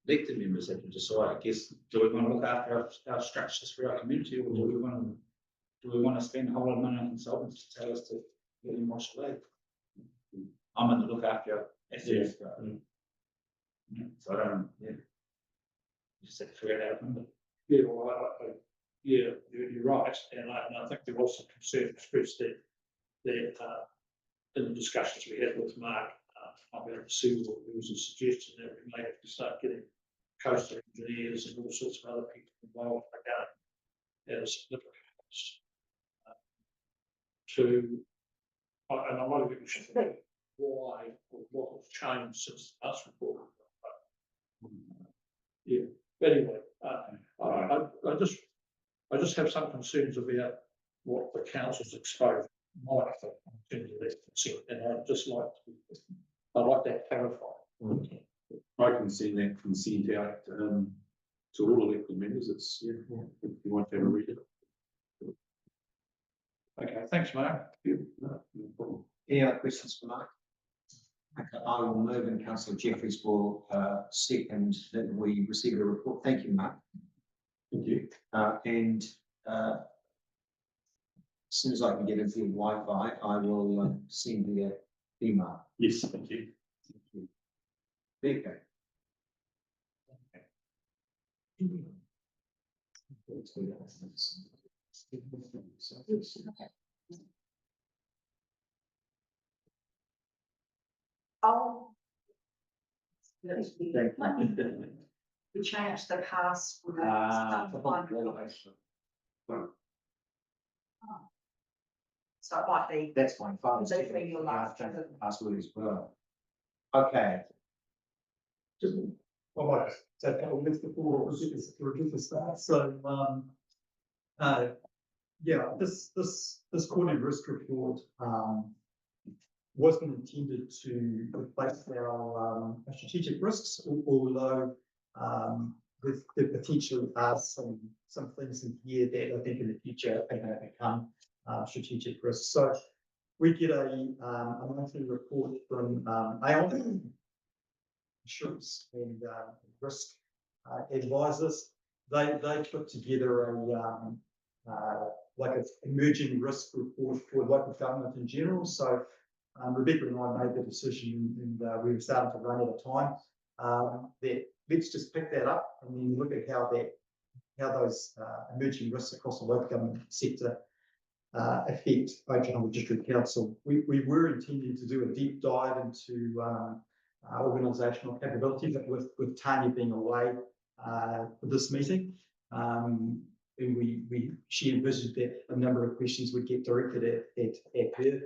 elected members have to decide, I guess, do we want to look after our structures for our community, or do we want to spend a whole lot of money on consultants to tell us to get them washed away? I'm going to look after our assets. So I don't, yeah. Just have to figure it out. Yeah, well, yeah, you're right, and I think there was some concern expressed that in the discussions we had with Mark, about the sewer, there was a suggestion that we may have to start getting coastal engineers and all sorts of other people involved at a significant cost. And I might have mentioned why or what has changed since the last report. Yeah, but anyway, I just have some concerns about what the council's exposure might affect in terms of that consent, and I'd like that clarified. I can send that consent out to all elected members. It's, if you want to have a read of it. Okay, thanks, Mark. No problem. Any other questions for Mark? Okay, I will move and Councillor Jeffries will second that we receive the report. Thank you, Mark. Thank you. And as soon as I can get into your Wi-Fi, I will send the email. Yes, thank you. Thank you. There you go. Oh. Thank you. We changed the password. So it might be. That's my father's. That's been your last. Password as well. Okay. All right, so that will lift the floor, we'll get the start. So, yeah, this quarterly risk report, wasn't intended to replace our strategic risks, although, with the potential are some things in here that I think in the future are going to become strategic risks. So we get a monthly report from Aon Insurance and risk advisors. They put together a like an emerging risk report for local government in general. So Rebecca and I made the decision, and we were starting to run out of time, that let's just pick that up and then look at how those emerging risks across the local government sector affect Ōtorohanga District Council. We were intending to do a deep dive into organisational capability, but with Tanya being away for this meeting, and she envisaged that a number of questions would get directed at her,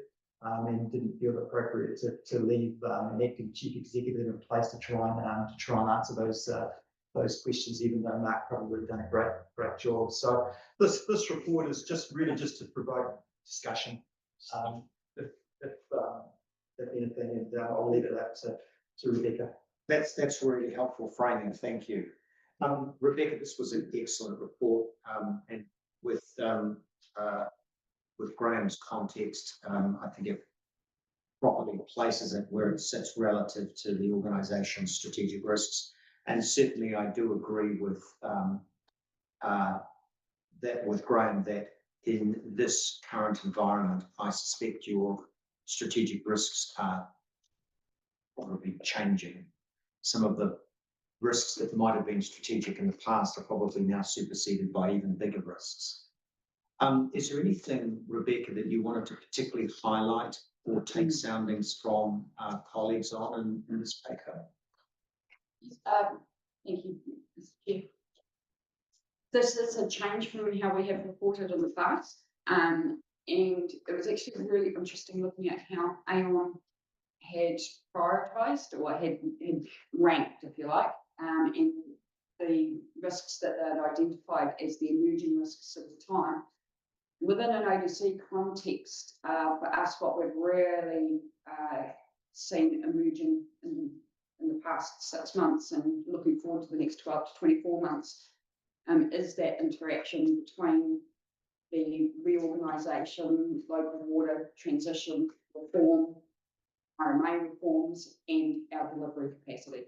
and didn't feel appropriate to leave an acting chief executive in place to try and answer those questions, even though Mark probably done a great job. So this report is just to provoke discussion, if anything, and I'll leave it up to Rebecca. That's really helpful framing. Thank you. Rebecca, this was an excellent report, and with Graham's context, I think it properly places it where it sits relative to the organisation's strategic risks. And certainly I do agree with with Graham, that in this current environment, I suspect your strategic risks are probably changing. Some of the risks that might have been strategic in the past are probably now superseded by even bigger risks. Is there anything, Rebecca, that you wanted to particularly highlight or take soundings from our colleagues on in this paper? Thank you, Mr. Chair. This is a change from how we have reported in the past. And it was actually really interesting looking at how Aon had prioritised or had ranked, if you like, and the risks that they'd identified as the emerging risks at the time. Within an ODC context, for us, what we've really seen emerging in the past 6 months and looking forward to the next 12 to 24 months is that interaction between the reorganisation, local water transition reform, RMA reforms, and our delivery capacity,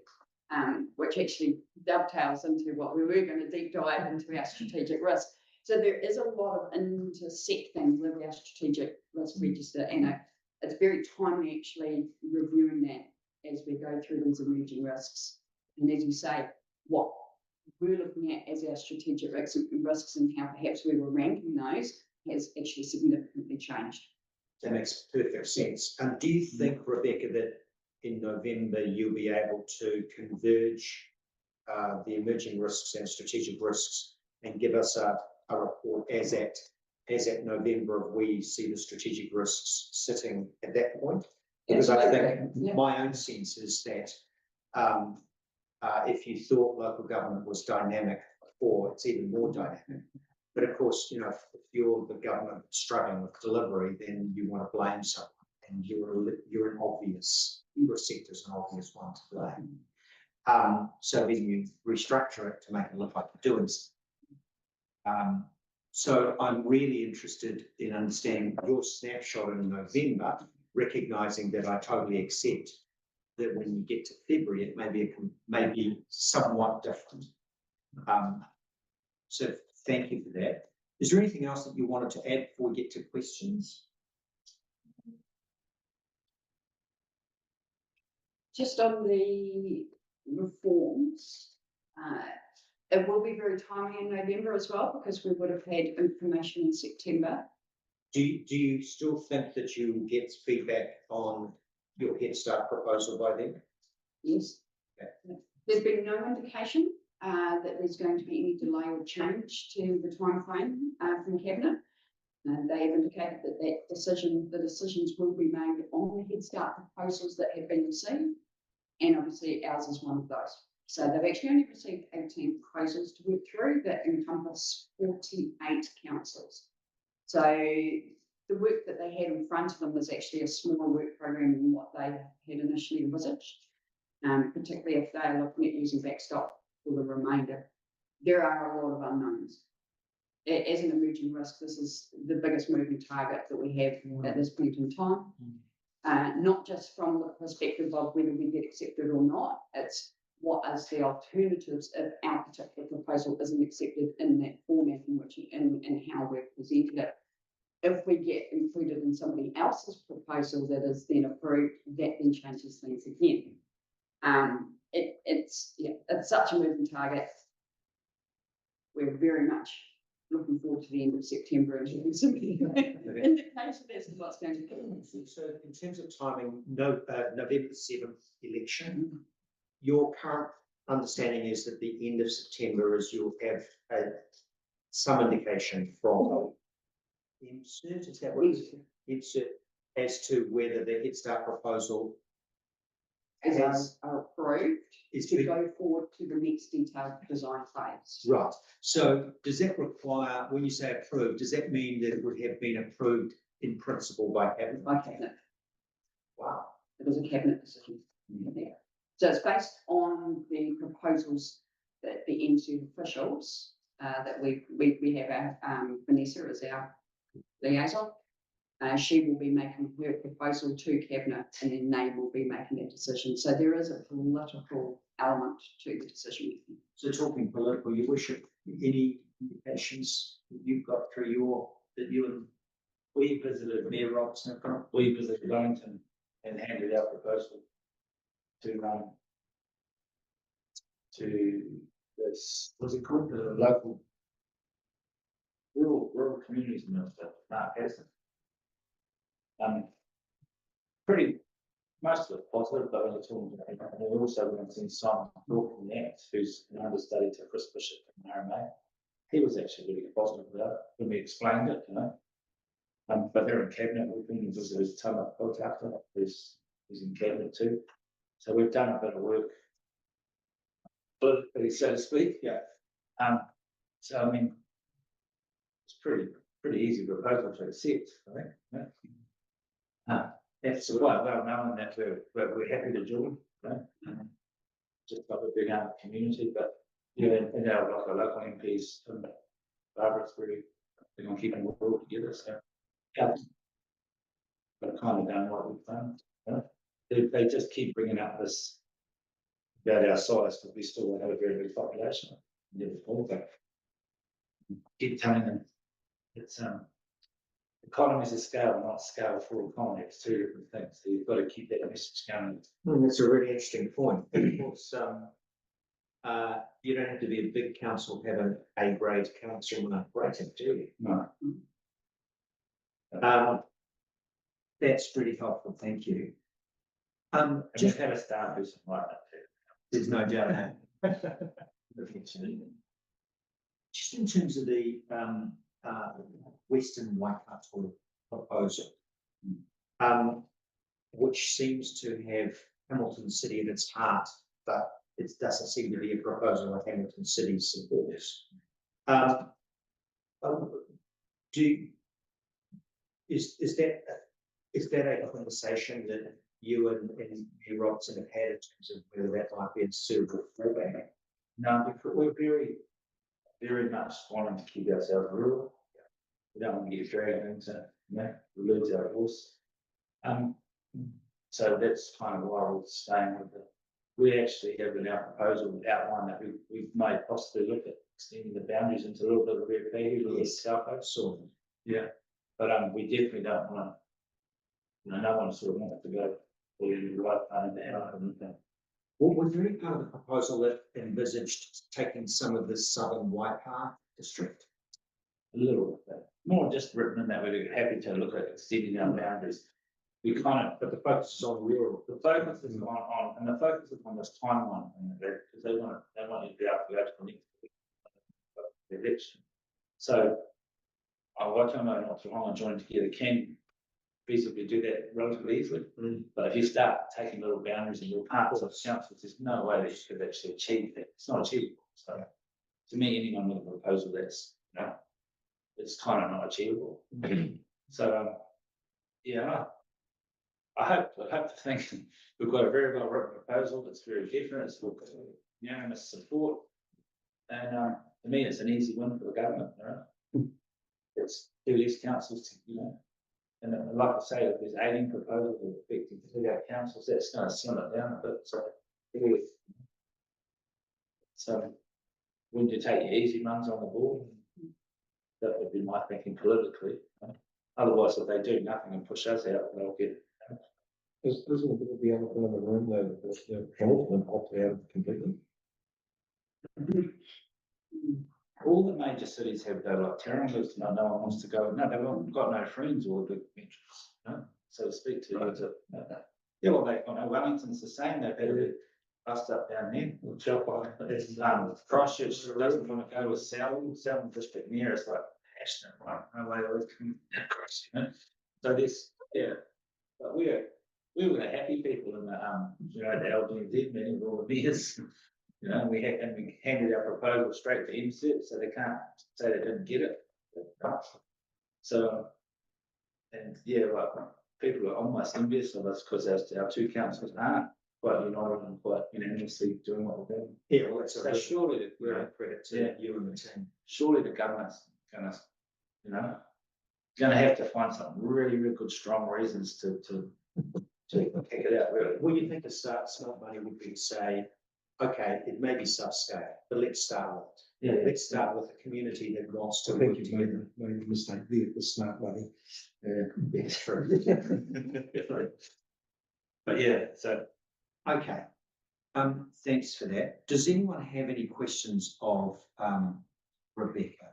which actually dovetails into what we were going to deep dive into our strategic risk. So there is a lot of intersecting with our strategic risk register, and it's very timely actually reviewing that as we go through these emerging risks. And as you say, what we're looking at as our strategic risks and how perhaps we were ranking those has actually significantly changed. That makes perfect sense. Do you think, Rebecca, that in November you'll be able to converge the emerging risks and strategic risks and give us a report as at November of where you see the strategic risks sitting at that point? Because I think my own sense is that if you thought local government was dynamic before, it's even more dynamic. But of course, you know, if you're the government struggling with delivery, then you want to blame someone, and you're an obvious, your sector's an obvious one to blame. So then you restructure it to make it look like you're doing something. So I'm really interested in understanding your snapshot in November, recognizing that I totally accept that when you get to February, it may be somewhat different. So thank you for that. Is there anything else that you wanted to add before we get to questions? Just on the reforms, it will be very timely in November as well, because we would have had information in September. Do you still think that you will get feedback on your Head Start proposal by then? Yes. Okay. There's been no indication that there's going to be any delay or change to the timeframe from Cabinet. They have indicated that the decisions will be made on the Head Start proposals that have been received, and obviously ours is one of those. So they've actually only received 18 proposals to work through that encompass 48 councils. So the work that they had in front of them was actually a smaller work program than what they had initially envisaged, particularly if they're looking at using backstop for the remainder. There are a lot of unknowns. As an emerging risk, this is the biggest moving target that we have at this point in time. Not just from the perspective of whether we get accepted or not, it's what is the alternatives if our particular proposal isn't accepted in that format in which and how we've presented it. If we get included in somebody else's proposal that is then approved, that then changes things again. It's such a moving target. We're very much looking forward to the end of September and having some indication as to what's going to happen. So in terms of timing, November 7th election, your current understanding is that the end of September is you'll have some indication from insert, is that what it is? Insert as to whether the Head Start proposal are approved to go forward to the next detailed design phase. Right. So does that require, when you say approved, does that mean that it would have been approved in principle by Cabinet? By Cabinet. Wow. It was a Cabinet decision. So it's based on the proposals that the NZ officials that we have our Vanessa as our liaison. She will be making her proposal to Cabinet, and then they will be making that decision. So there is a political element to the decision making. So talking political, your worship, any indications you've got through that you and We visited Mayor Robson, we visited Wellington and handed our proposal to this, what's it called, the local rural communities minister, Mark Hassan. Pretty, most of it positive, but only talking to people. And we also went and seen Simon Norton Nance, who's an understudy to Chris Bishop in RMA. he was actually really positive about it when we explained it, you know. But they're in cabinet with him, because there's Tama Ōtorohanga, who's in cabinet too. So we've done a bit of work, politically, so to speak, yeah. So I mean, it's pretty easy proposal to accept, I think. Yeah. It's quite well known that we're happy to join, you know. Just by being out of the community, but yeah, and our local MPs, Barbara's very big on keeping the world together, so. Yeah. But kind of done what we've done, you know. They just keep bringing up this about our size, because we still have a very big population. Never thought that. Keep telling them it's economies of scale, not scale for economy. It's two different things. So you've got to keep that message going. That's a really interesting point. Of course, you don't have to be a big council to have an A-grade council and rating, do you? No. That's really helpful, thank you. And Just, we've had a staff who's like that too. there's no doubt. Just in terms of the Western Waikato proposal, which seems to have Hamilton City at its heart, but it doesn't seem to be a proposal that Hamilton City supports. Is that a conversation that you and Robson have had in terms of whether that might be a suitable fallback? No, we're very much wanting to keep ourselves rural. We don't want to get dragged into, you know, we lose our horse. So that's kind of why we're staying with it. We actually have in our proposal outlined that we've made possibly look at extending the boundaries into a little bit of red flag, a little bit of south coast. Sort of. Yeah, but we definitely don't want to, you know, no one sort of wants to go all in the right part of the hour and anything. Well, was there any part of the proposal that envisaged taking some of the southern Waipa district? A little bit, more just written in that we're happy to look at extending our boundaries. We kind of, But the focus is on rural. the focus is on, and the focus is on this timeline, because they want you to be able to go to the next election. So, Waitomo and Ōtorohanga joined together can feasibly do that relatively easily. But if you start taking little boundaries in your parts of councils, there's no way that you could actually achieve that. It's not achievable. So, to me, anyone with a proposal that's, you know, it's kind of not achievable. So, yeah, I hope to think we've got a very well written proposal that's very different. It's got unanimous support, and to me, it's an easy win for the government. You know? It's two less councils, to, you know, and like I say, if there's 18 proposals affecting 38 councils, that's going to slim it down a bit. So, when you take your easy ones on the board, that would be my thinking politically. You know? Otherwise, if they do nothing and push us out, they'll get. Isn't it the elephant in the room that Hamilton opted out completely? All the major cities have though, like Taranga's, no one wants to go. No, they've got no friends or big interests, you know? So to speak to you, yeah, well, Wellington's the same. They've had a bit bust up down there. Christchurch doesn't want to go with Selwyn district near us, like Ashton, right? No way always coming across, you know? So this, yeah, but we were the happy people in the you know, the LGZ meeting with all the mayors. You know, we handed our proposal straight to MCIP, so they can't say they didn't get it. So, and yeah, like people are almost envious of us because our two councils aren't quite united and quite unanimously doing what we're doing. Yeah, well, So surely, credit to you and the team. surely the government's gonna, you know, gonna have to find some really, really good, strong reasons to kick it out, really. Well, you think a smart money would be to say, okay, it may be subscale, but let's start with it. Yeah. Let's start with a community that wants to I work think you've together. made a mistake there, the smart money. That's true. But yeah, so Okay. Thanks for that. Does anyone have any questions of Rebecca?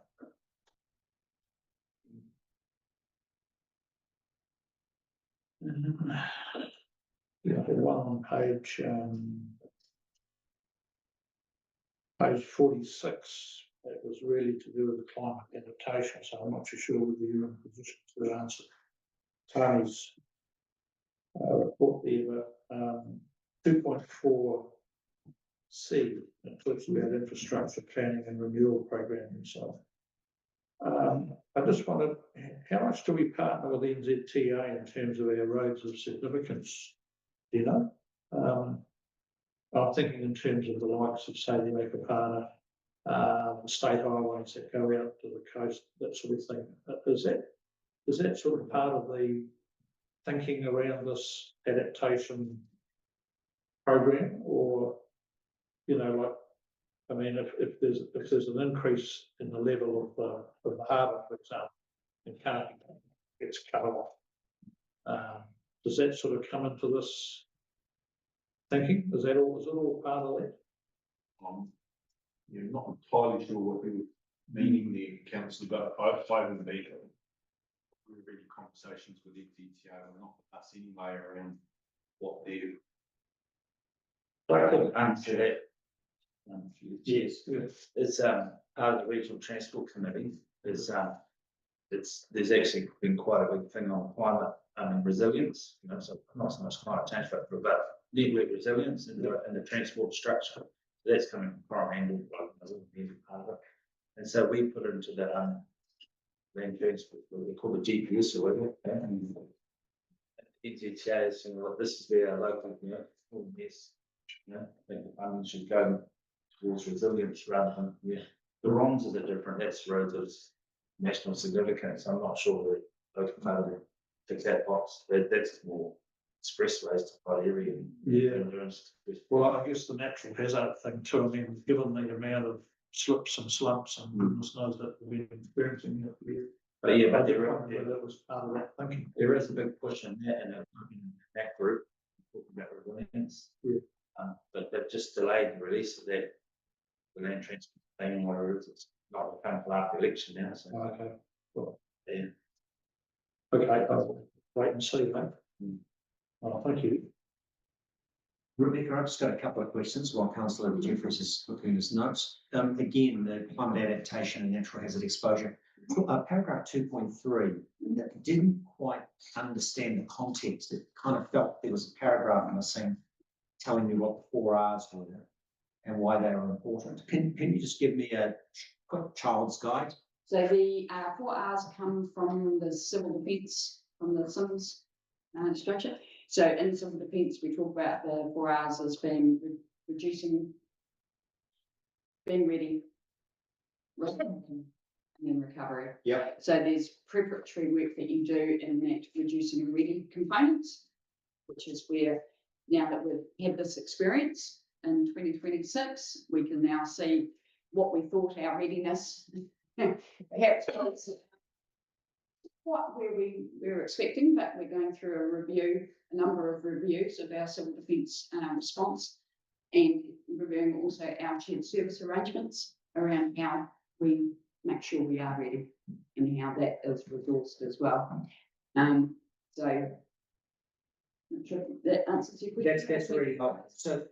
Yeah, the one on page 46, it was really to do with the climate adaptation, so I'm not too sure whether you're in a position to answer Tony's report there, but 2.4 C, it talks about infrastructure planning and renewal programming, so. I just wondered, how much do we partner with NZTA in terms of our roads of significance? Do you know? I'm thinking in terms of the likes of, say, the Okapana, the state highways that go out to the coast, that sort of thing. Is that sort of part of the thinking around this adaptation program, or, you know, like, I mean, if there's an increase in the level of the harbour, for example, and Cardigan gets cut off, does that sort of come into this thinking? Is it all part of that? You're not entirely sure what they were meaning there, councillor, but I would be really conversations with NZTA, not us anyway, around what they're. I could answer that. Yes. It's part of the regional transport committee. There's actually been quite a big thing on climate resilience, you know, so not so much climate change, but network resilience in the transport structure. That's coming from Coromandel, part of it. And so we put it into the land transport, what we call the GPS or whatever. And NZTA is saying, well, this is where our local, you know, yes, you know, I think the funding should go towards resilience rather than, yeah. The ROMs are different, that's roads of national significance. I'm not sure the local part of it ticks that box. That's more expressways to quite area. Yeah. Well, I guess the natural hazard thing too, I mean, given the amount of slips and slumps and goodness knows that we've been experiencing it. But yeah, but that was part of that thinking. There is a big push in that, in that group, talking about resilience. Yeah. But they've just delayed the release of that, the land transport planning, whatever it is. It's not the time for after election now, so. Okay. Well, Yeah. okay, I'll wait and see, mate. Oh, thank you. Rebecca, I've just got a couple of questions while Councillor Jeffries is looking at his notes. Again, the climate adaptation and natural hazard exposure. Paragraph 2.3, that didn't quite understand the context. It kind of felt there was a paragraph in the same telling me what the 4 R's were and why they were important. Can you just give me a quick child's guide? So the 4 R's come from the civil defence, from the Sims structure. So in civil defence, we talk about the 4 R's as being reducing, being ready, and then recovery. Yeah. So there's preparatory work that you do in that reducing and ready components, which is where, now that we've had this experience in 2026, we can now see what we thought our readiness perhaps was what we were expecting, but we're going through a number of reviews of our civil defence response, and reviewing also our shared service arrangements around how we make sure we are ready and how that is resourced as well. So I'm sure that answers your question. That's really helpful. So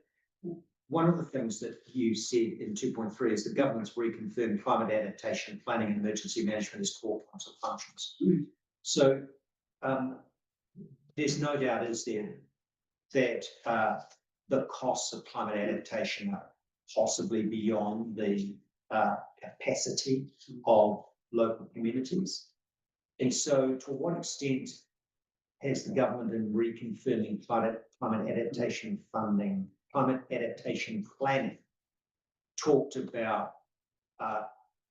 one of the things that you said in 2.3 is the government's reconfirmed climate adaptation, planning and emergency management as core council functions. So there's no doubt, is there, that the costs of climate adaptation are possibly beyond the capacity of local communities. And so to what extent has the government in reconfirming climate adaptation funding, climate adaptation planning, talked about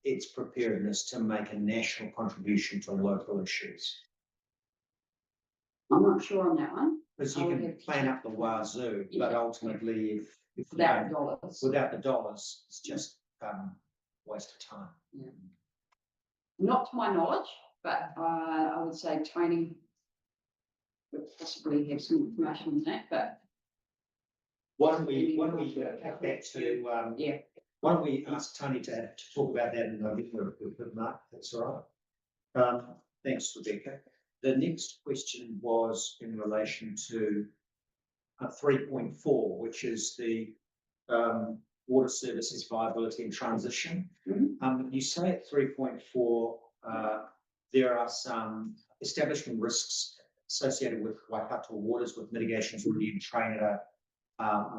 its preparedness to make a national contribution to local issues? I'm not sure on that one. Because you can plan up the wazoo, but ultimately, if Without the dollars. without the dollars, it's just waste of time. Yeah. Not to my knowledge, but I would say Tony would possibly have some information on that, but Why don't we have that to, yeah. why don't we ask Tony to talk about that in November with Mark? That's all right. Thanks, Rebecca. The next question was in relation to 3.4, which is the water services viability and transition. Mhm. You say at 3.4, there are some establishment risks associated with Waikato waters, with mitigations already in train at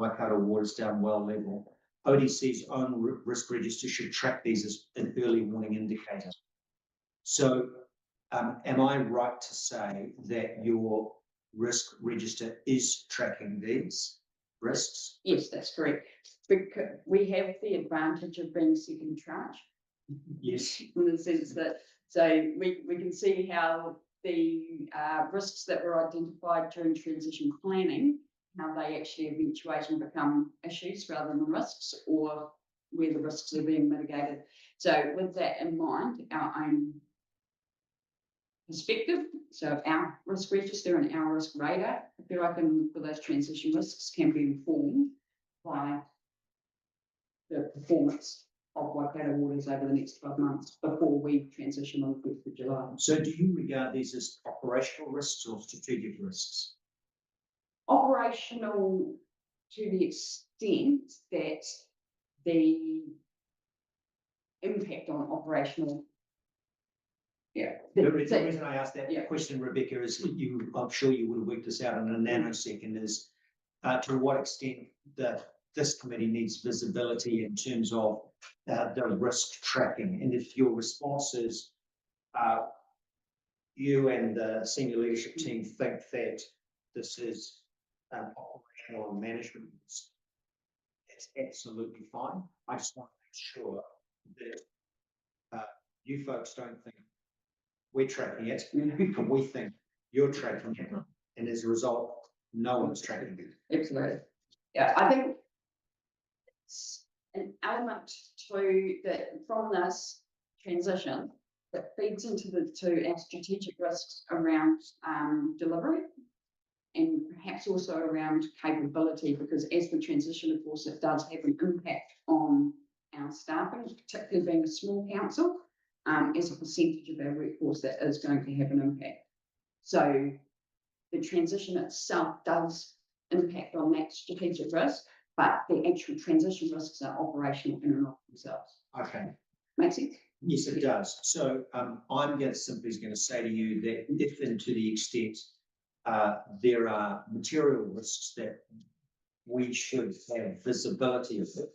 Waikato waters down well level. ODC's own risk register should track these as an early warning indicator. So, am I right to say that your risk register is tracking these risks? Yes, that's correct. Because we have the advantage of being second tranche. Yes. In the sense that, so we can see how the risks that were identified during transition planning, how they actually eventuate and become issues rather than risks, or where the risks are being mitigated. So with that in mind, our own perspective, so our risk register and our risk radar, I feel like for those transition risks can be informed by the performance of Waikato waters over the next 12 months before we transition on the 1st of July. So do you regard these as operational risks or strategic risks? Operational to the extent that the impact on operational. Yeah. The reason I asked that Yeah. question, Rebecca, is I'm sure you would have worked this out in a nanosecond, is to what extent that this committee needs visibility in terms of the risk tracking. And if your response is you and the senior leadership team think that this is operational and management risk, it's absolutely fine. I just want to make sure that you folks don't think we're tracking it, and we think you're tracking it, and as a result, no one's tracking it. Absolutely. Yeah, I think it's an element to that from this transition that feeds into our strategic risks around delivery, and perhaps also around capability, because as we transition, of course, it does have an impact on our staffing, particularly being a small council. As a percentage of our workforce, that is going to have an impact. So the transition itself does impact on that strategic risk, but the actual transition risks are operational in and of themselves. Okay. Makes sense? Yes, it does. So I'm simply going to say to you that if and to the extent there are material risks that we should have visibility of it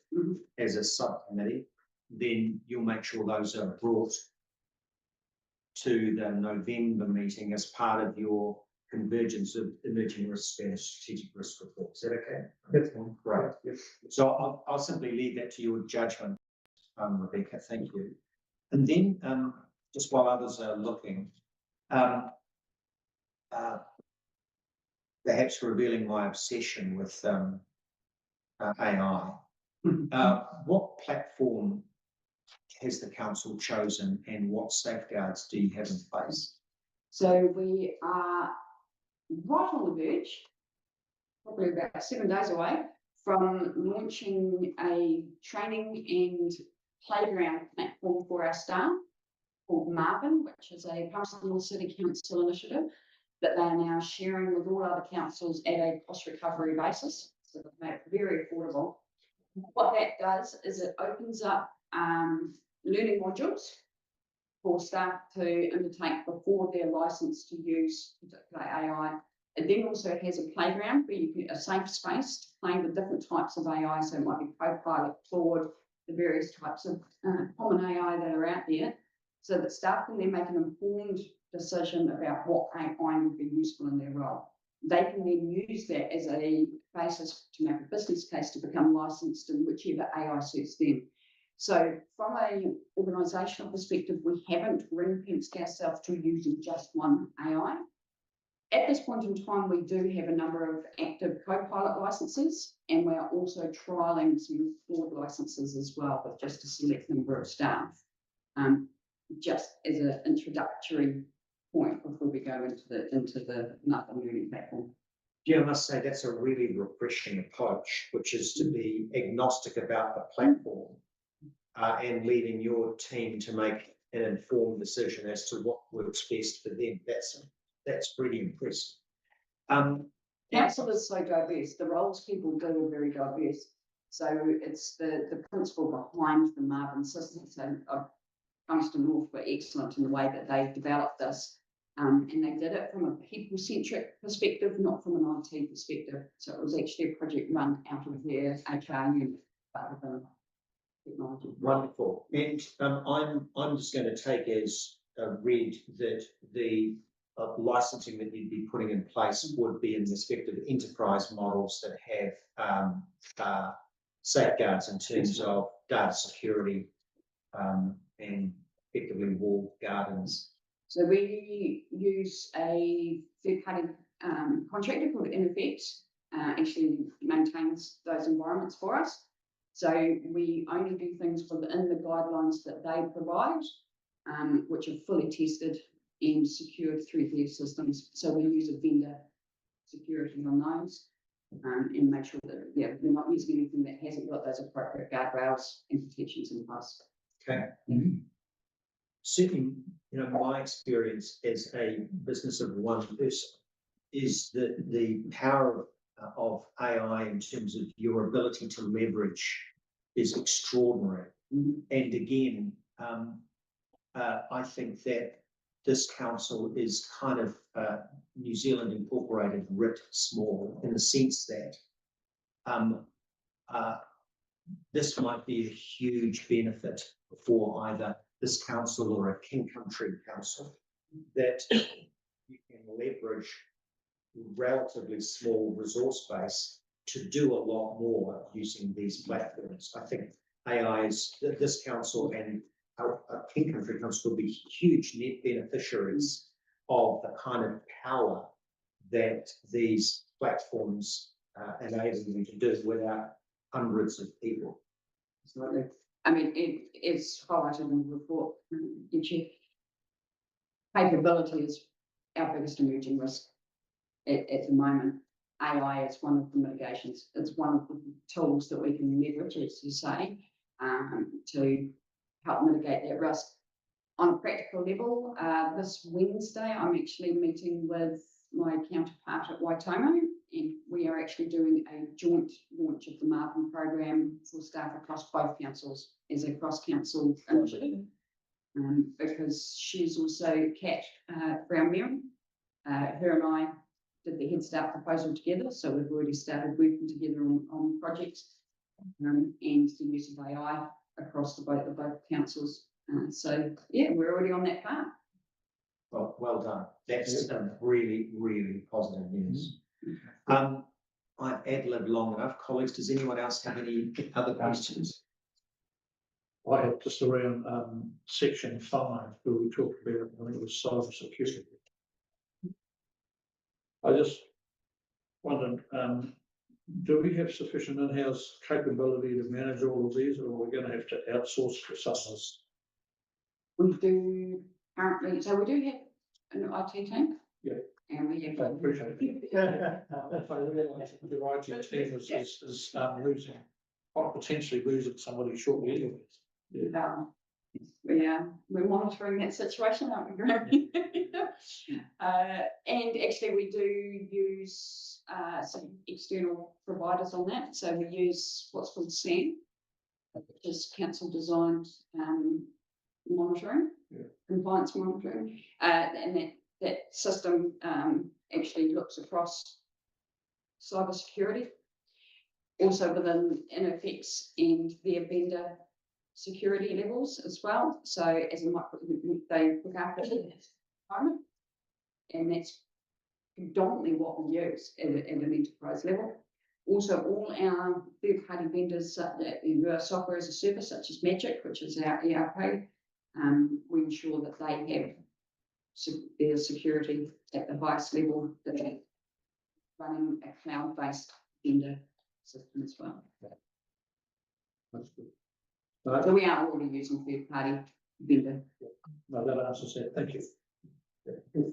as a subcommittee, then you'll make sure those are brought to the November meeting as part of your convergence of emerging risk and strategic risk report. Is that okay? That's fine. Great. So I'll simply leave that to your judgment, Rebecca. Thank you. And then just while others are looking, perhaps revealing my obsession with AI. What platform has the council chosen, and what safeguards do you have in place? So we are right on the verge, probably about 7 days away from launching a training and playground platform for our staff called Marvin, which is a Pastoral City Council initiative that they are now sharing with all other councils at a cost recovery basis. So they've made it very affordable. What that does is it opens up learning modules for staff to undertake before they're licensed to use particular AI. It then also has a playground where you get a safe space to play with different types of AI. So it might be Copilot, Claude, the various types of common AI that are out there, so that staff can then make an informed decision about what AI would be useful in their role. They can then use that as a basis to make a business case to become licensed in whichever AI suits them. So from an organisational perspective, we haven't ring-fenced ourselves to using just one AI. At this point in time, we do have a number of active Copilot licenses, and we are also trialling some Claude licenses as well, with just a select number of staff, just as an introductory point before we go into the Marvin learning platform. Yeah, I must say that's a really refreshing approach, which is to be agnostic about the platform and leaving your team to make an informed decision as to what works best for them. That's pretty impressive. Council is so diverse. The roles people do are very diverse. So it's the principle behind the Marvin system. So Tungsten North were excellent in the way that they developed this. And they did it from a people-centric perspective, not from an IT perspective. So it was actually a project run out of their HR unit, rather than technology. Wonderful. And I'm just going to take as read that the licensing that you'd be putting in place would be in respect of enterprise models that have safeguards in terms of data security and effectively walled gardens. So we use a third-party contractor called InnoFX, actually maintains those environments for us. So we only do things within the guidelines that they provide, which are fully tested and secured through their systems. So we use a vendor security on those and make sure that we're not using anything that hasn't got those appropriate guardrails and protections in place. Okay. Certainly, my experience as a business of one person is that the power of AI in terms of your ability to leverage is extraordinary. And again, I think that this council is kind of New Zealand incorporated writ small, in the sense that this might be a huge benefit for either this council or a king country council, that you can leverage relatively small resource base to do a lot more using these platforms. I think this council and our king country council will be huge net beneficiaries of the kind of power that these platforms enable you to do without hundreds of people. Absolutely. I mean, it's highlighted in the report. Capability is our biggest emerging risk at the moment. AI is one of the mitigations. It's one of the tools that we can leverage, as you say, to help mitigate that risk. On a practical level, this Wednesday, I'm actually meeting with my counterpart at Waitomo, and we are actually doing a joint launch of the Marvin program for staff across both councils as a cross-council initiative, because she's also Kat Brown-Merrill. Her and I did the Head Start proposal together, so we've already started working together on projects and the use of AI across both councils. So yeah, we're already on that path. Well done. That's really, really positive news. I've ad-libbed long enough. Colleagues, does anyone else have any other questions? I have just around section 5, where we talked about, I think it was cyber security. I just wondered, do we have sufficient in-house capability to manage all of these, or are we going to have to outsource for some of this? We do currently, so we do have an IT team. Yeah. And we have. I appreciate it. If I realise that the IT team is losing, or potentially losing somebody shortly anyway. We're monitoring that situation, aren't we, Graham? And actually we do use some external providers on that. So we use what's called SAM, which is council designed monitoring, compliance monitoring, and that system actually looks across cyber security, also within InnoFX and their vendor security levels as well. So as a micro, they look after the environment, and that's predominantly what we use at an enterprise level. Also, all our third-party vendors that use software as a service, such as Magic, which is our ERP, we ensure that they have their security at the highest level, that they're running a cloud-based vendor system as well. That's good. So we are already using third-party vendor. No, that answers it. Thank you.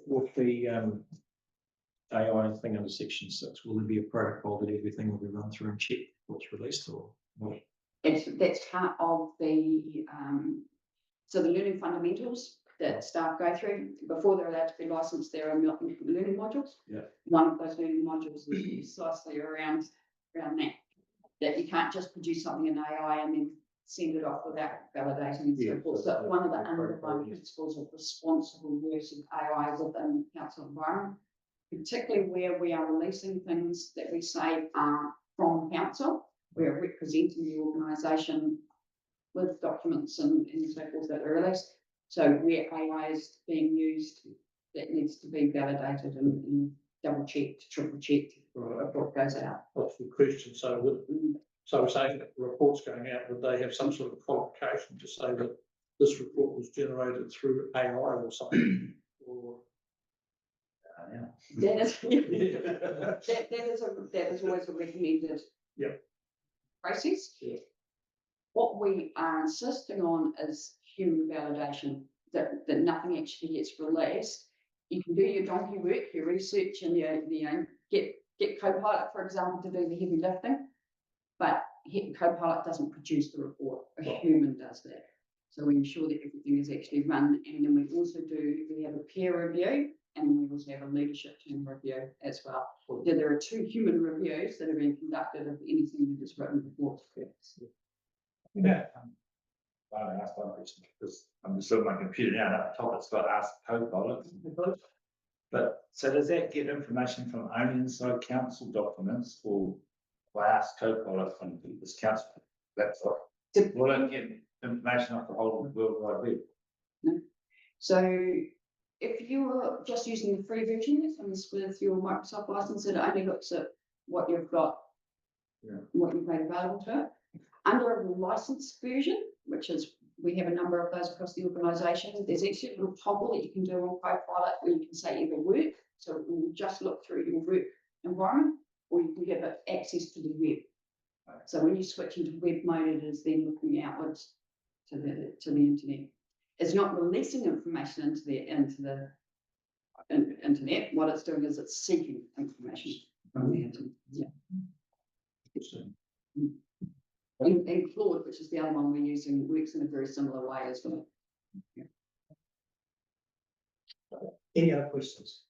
With the AI thing under section 6, will there be a protocol that everything will be run through and checked before it's released, or what? That's part of the so the learning fundamentals that staff go through before they're allowed to be licensed. There are learning modules. Yeah. One of those learning modules is precisely around that. that you can't just produce something in AI and then send it off without validating and so Yeah, forth. so So one of the the underlying protocol is- principles of responsible use of AI within council environment, particularly where we are releasing things that we say are from council, we're representing the organisation with documents and so forth that are released. So where AI is being used, that needs to be validated and double checked, triple checked before it goes out. That's the question. So we're saying that reports going out, would they have some sort of qualification to say that this report was generated through AI or something? Or That is, that is always a recommended Yep. process. Yeah. What we are insisting on is human validation, that nothing actually gets released. You can do your donkey work, your research, and get Copilot, for example, to do the heavy lifting, but Copilot doesn't produce the report. A human does that. So we ensure that everything is actually run, and then we have a peer review, and we also have a leadership team review as well. There are 2 human reviews that have been conducted of anything that is written before. Yeah. I asked one question because I'm just on my computer now, and at the top it's got ask Copilot. But so does that get information from only inside council documents, or I ask Copilot from this council laptop? Will it get information off the whole World Wide Web? So if you're just using the free version with your Microsoft license, it only looks at what you've got, what you've made available to it. Under a licensed version, which is, we have a number of those across the organisation, there's actually a little toggle that you can do on Copilot where you can say either work, so it will just look through your work environment, or you can give it access to the web. So when you switch into web mode, it is then looking outwards to the internet. It's not releasing information into the internet. What it's doing is it's seeking information from the internet. Yeah. And Claude, which is the other one we're using, works in a very similar way as well. Any other questions?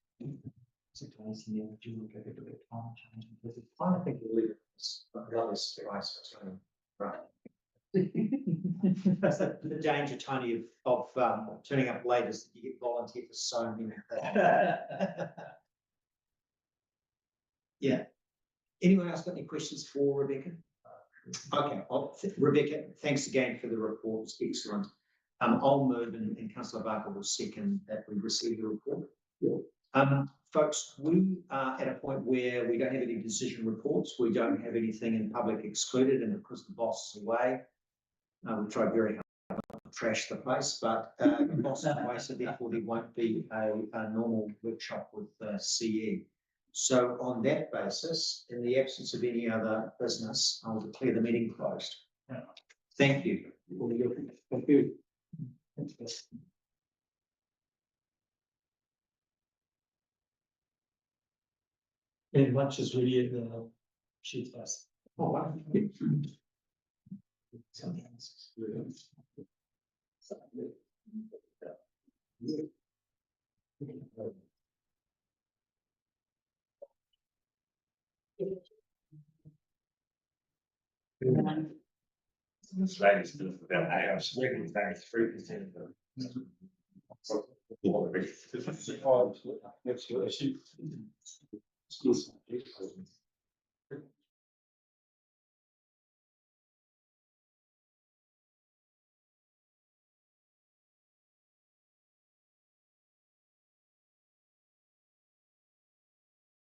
Sometimes in the end, you will go to the time change. I think we'll leave it, regardless of ice, right? That's the danger, Tony, of turning up late is that you get volunteered for so many things. Yeah. Anyone else got any questions for Rebecca? Okay, Rebecca, thanks again for the report. It's excellent. I'll move and Councillor Barker will second that we receive the report. Folks, we are at a point where we don't have any decision reports. We don't have anything in public excluded, and because the boss is away, we tried very hard not to trash the place, but the boss is away, so therefore there won't be a normal workshop with CE. So on that basis, in the absence of any other business, I'll declare the meeting closed. Thank you. Thank you. And lunch is really in the sheet class. Oh, wow. This lady's doing about 8 hours, it's only 3% of them. Next year.